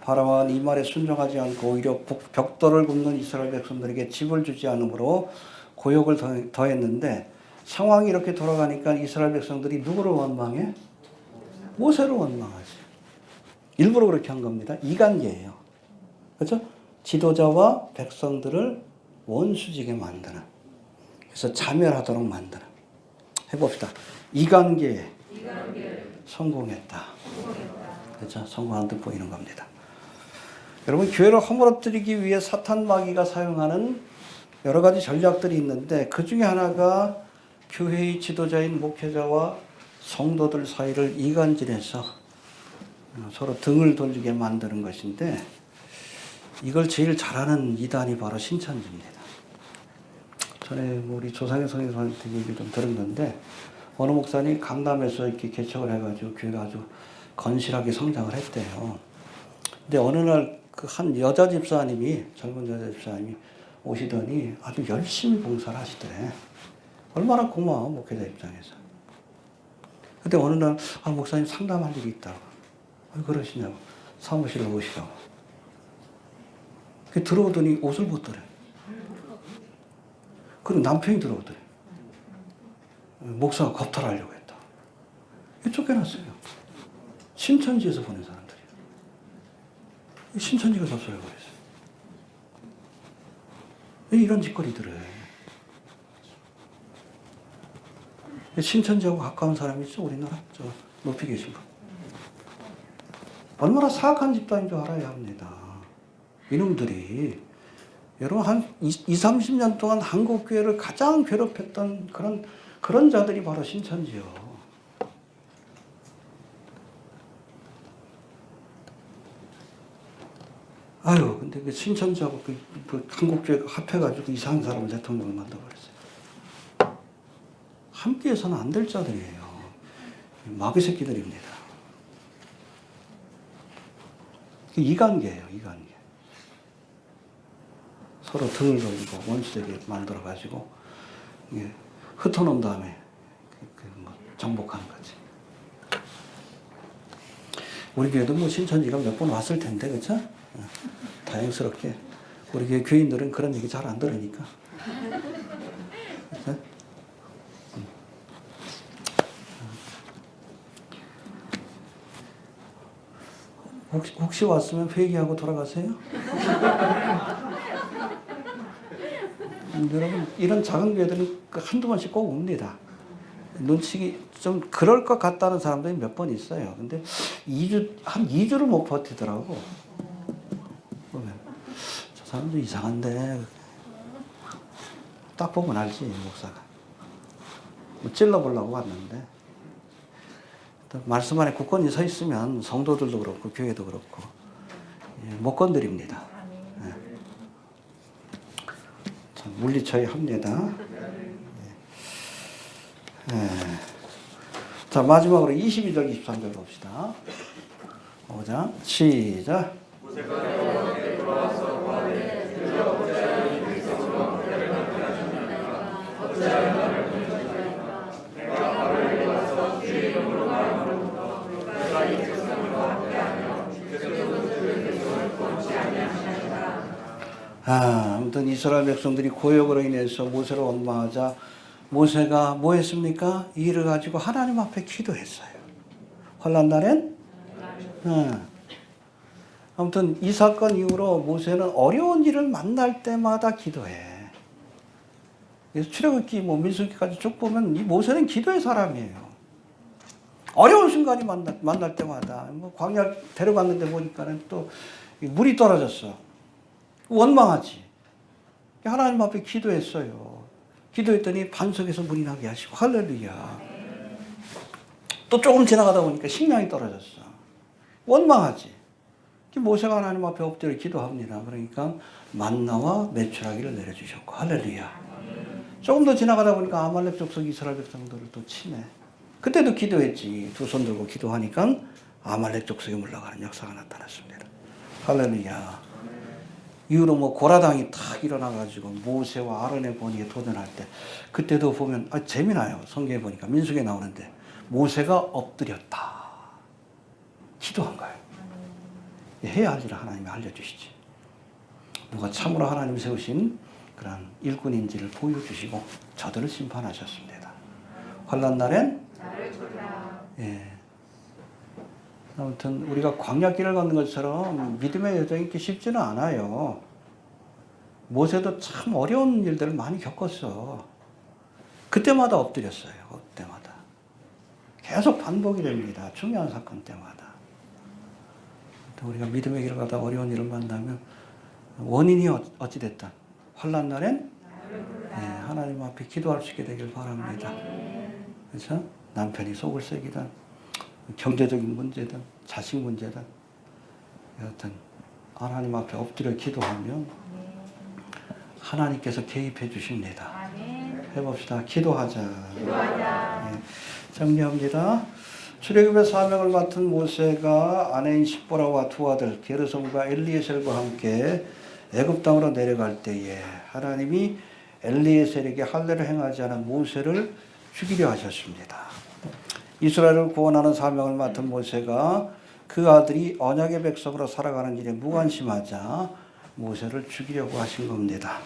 바람은 이 말에 순종하지 않고 오히려 벽돌을 굽는 이스라엘 백성들에게 집을 주지 않으므로 고욕을 더했는데 상황이 이렇게 돌아가니까 이스라엘 백성들이 누구를 원망해? 모세를 원망하지. 일부러 그렇게 한 겁니다. 이관계예요. 그렇죠? 지도자와 백성들을 원수지게 만드는. 그래서 자멸하도록 만드는. 해봅시다. 이관계에 성공했다. 그렇죠? 성공한 듯 보이는 겁니다. 여러분, 교회를 허물어뜨리기 위해 사탄 마귀가 사용하는 여러 가지 전략들이 있는데 그 중에 하나가 교회의 지도자인 목회자와 성도들 사이를 이간질해서 서로 등을 돌리게 만드는 것인데 이걸 제일 잘하는 이단이 바로 신천지입니다. 전에 우리 조상현 선생님한테 얘기 좀 들었는데 어느 목사님 강남에서 이렇게 개척을 해가지고 교회가 아주 건실하게 성장을 했대요. 근데 어느 날 그 한 여자 집사님이 젊은 여자 집사님이 오시더니 아주 열심히 봉사를 하시더래. 얼마나 고마워 목회자 입장에서. 근데 어느 날 목사님 상담할 일이 있다고. 왜 그러시냐고. 사무실로 오시라고. 들어오더니 옷을 벗더래. 그리고 남편이 들어오더래. 목사가 겁탈하려고 했다. 쫓겨났어요. 신천지에서 보낸 사람들이에요. 신천지가 접수해버렸어요. 이런 짓거리들을. 신천지하고 가까운 사람이 있죠, 우리나라. 저 높이 계신 분. 얼마나 사악한 집단인 줄 알아야 합니다. 이놈들이 여러분 한 30년 동안 한국교회를 가장 괴롭혔던 그런 자들이 바로 신천지요. 아유, 근데 그 신천지하고 그 한국교회가 합해가지고 이상한 사람을 대통령을 만들어버렸어요. 함께해서는 안 될 자들이에요. 마귀 새끼들입니다. 이관계예요, 이관계. 서로 등을 돌리고 원수되게 만들어가지고 흩어놓은 다음에 뭐 정복하는 거지. 우리 교회도 뭐 신천지가 몇 번 왔을 텐데, 그쵸? 다행스럽게. 우리 교회 교인들은 그런 얘기 잘 안 들으니까. 그쵸? 혹시 왔으면 회개하고 돌아가세요? 여러분, 이런 작은 교회들은 한두 번씩 꼭 옵니다. 눈치기 좀 그럴 것 같다는 사람들이 몇 번 있어요. 근데 한 2주를 못 버티더라고. 보면 저 사람도 이상한데 딱 보면 알지, 목사가. 뭐 찔러보려고 왔는데 말씀 안에 굳건히 서 있으면 성도들도 그렇고 교회도 그렇고 못 건드립니다. 예. 참 물리쳐야 예. 자, 마지막으로 22절 23절 봅시다. 5장 시작. 아무튼 이스라엘 백성들이 고역으로 인해서 모세를 원망하자 모세가 뭐 했습니까? 이 일을 가지고 하나님 앞에 기도했어요. 환난 날엔? 아무튼 이 사건 이후로 모세는 어려운 일을 만날 때마다 기도해. 그래서 출애굽기 뭐 민수기까지 쭉 보면 이 모세는 기도의 사람이에요. 어려운 순간이 만날 때마다 뭐 광야 데려갔는데 보니까는 또 물이 떨어졌어. 원망하지. 하나님 앞에 기도했어요. 기도했더니 반석에서 물이 나게 하시고 할렐루야. 또 조금 지나가다 보니까 식량이 떨어졌어. 원망하지. 모세가 하나님 앞에 엎드려 기도합니다. 그러니까 만나와 메추라기를 내려주셨고 할렐루야. 조금 더 지나가다 보니까 아말렉 족속 이스라엘 백성들을 또 치네. 그때도 기도했지. 두 손 들고 기도하니까 아말렉 족속에 물러가는 역사가 나타났습니다. 할렐루야. 이후로 뭐 고라당이 탁 일어나가지고 모세와 아론의 번위에 도전할 때 그때도 보면 재미나요. 성경에 보니까 민수기에 나오는데 모세가 엎드렸다. 기도한 거예요. 해야 할 일을 하나님이 알려주시지. 누가 참으로 하나님 세우신 그런 일꾼인지를 보여주시고 저들을 심판하셨습니다. 환난 날엔 예. 아무튼 우리가 광야길을 걷는 것처럼 믿음의 여정이 이렇게 쉽지는 않아요. 모세도 참 어려운 일들을 많이 겪었어. 그때마다 엎드렸어요. 그때마다. 계속 반복이 됩니다. 중요한 사건 때마다. 우리가 믿음의 길을 가다 어려운 일을 만나면 원인이 어찌됐든 환난 날엔 하나님 앞에 기도할 수 있게 되길 바랍니다. 그래서 남편이 속을 새기든 경제적인 문제든 자식 문제든 여하튼 하나님 앞에 엎드려 기도하면 하나님께서 개입해 주십니다. 해봅시다. 기도하자. 네. 정리합니다. 출애굽의 사명을 맡은 모세가 아내인 십보라와 두 아들 게르솜과 엘리에셀과 함께 애굽 땅으로 내려갈 때에 하나님이 엘리에셀에게 할례를 행하지 않은 모세를 죽이려 하셨습니다. 이스라엘을 구원하는 사명을 맡은 모세가 그 아들이 언약의 백성으로 살아가는 일에 무관심하자 모세를 죽이려고 하신 겁니다.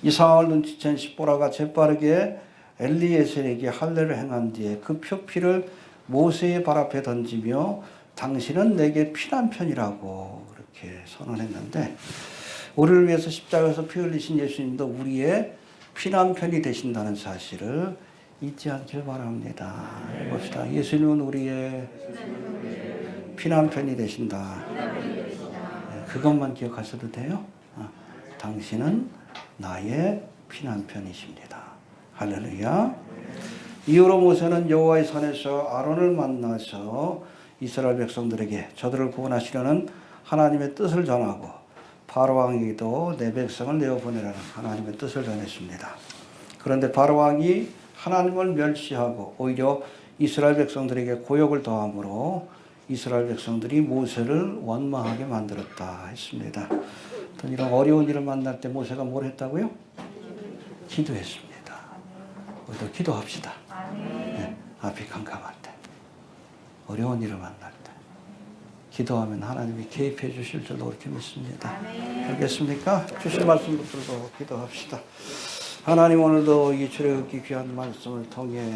이 상황을 눈치챈 십보라가 재빠르게 엘리에셀에게 할례를 행한 뒤에 그 표피를 모세의 발 앞에 던지며 당신은 내게 피난 편이라고 그렇게 선언했는데 우리를 위해서 십자가에서 피 흘리신 예수님도 우리의 피난 편이 되신다는 사실을 잊지 않길 바랍니다. 봅시다. 예수님은 우리의 피난 편이 되신다. 그것만 기억하셔도 돼요. 당신은 나의 피난 편이십니다. 할렐루야. 이후로 모세는 여호와의 산에서 아론을 만나서 이스라엘 백성들에게 저들을 구원하시려는 하나님의 뜻을 전하고 바로 왕에게도 내 백성을 내어보내라는 하나님의 뜻을 전했습니다. 그런데 바로 왕이 하나님을 멸시하고 오히려 이스라엘 백성들에게 고역을 더함으로 이스라엘 백성들이 모세를 원망하게 만들었다 했습니다. 어떤 이런 어려운 일을 만날 때 모세가 뭘 했다고요? 기도했습니다. 우리도 기도합시다. 네, 앞이 깜깜한데 어려운 일을 만날 때 기도하면 하나님이 개입해 주실 줄로 그렇게 믿습니다. 알겠습니까? 주신 말씀 붙들고 기도합시다. 하나님, 오늘도 이 출애굽기 귀한 말씀을 통해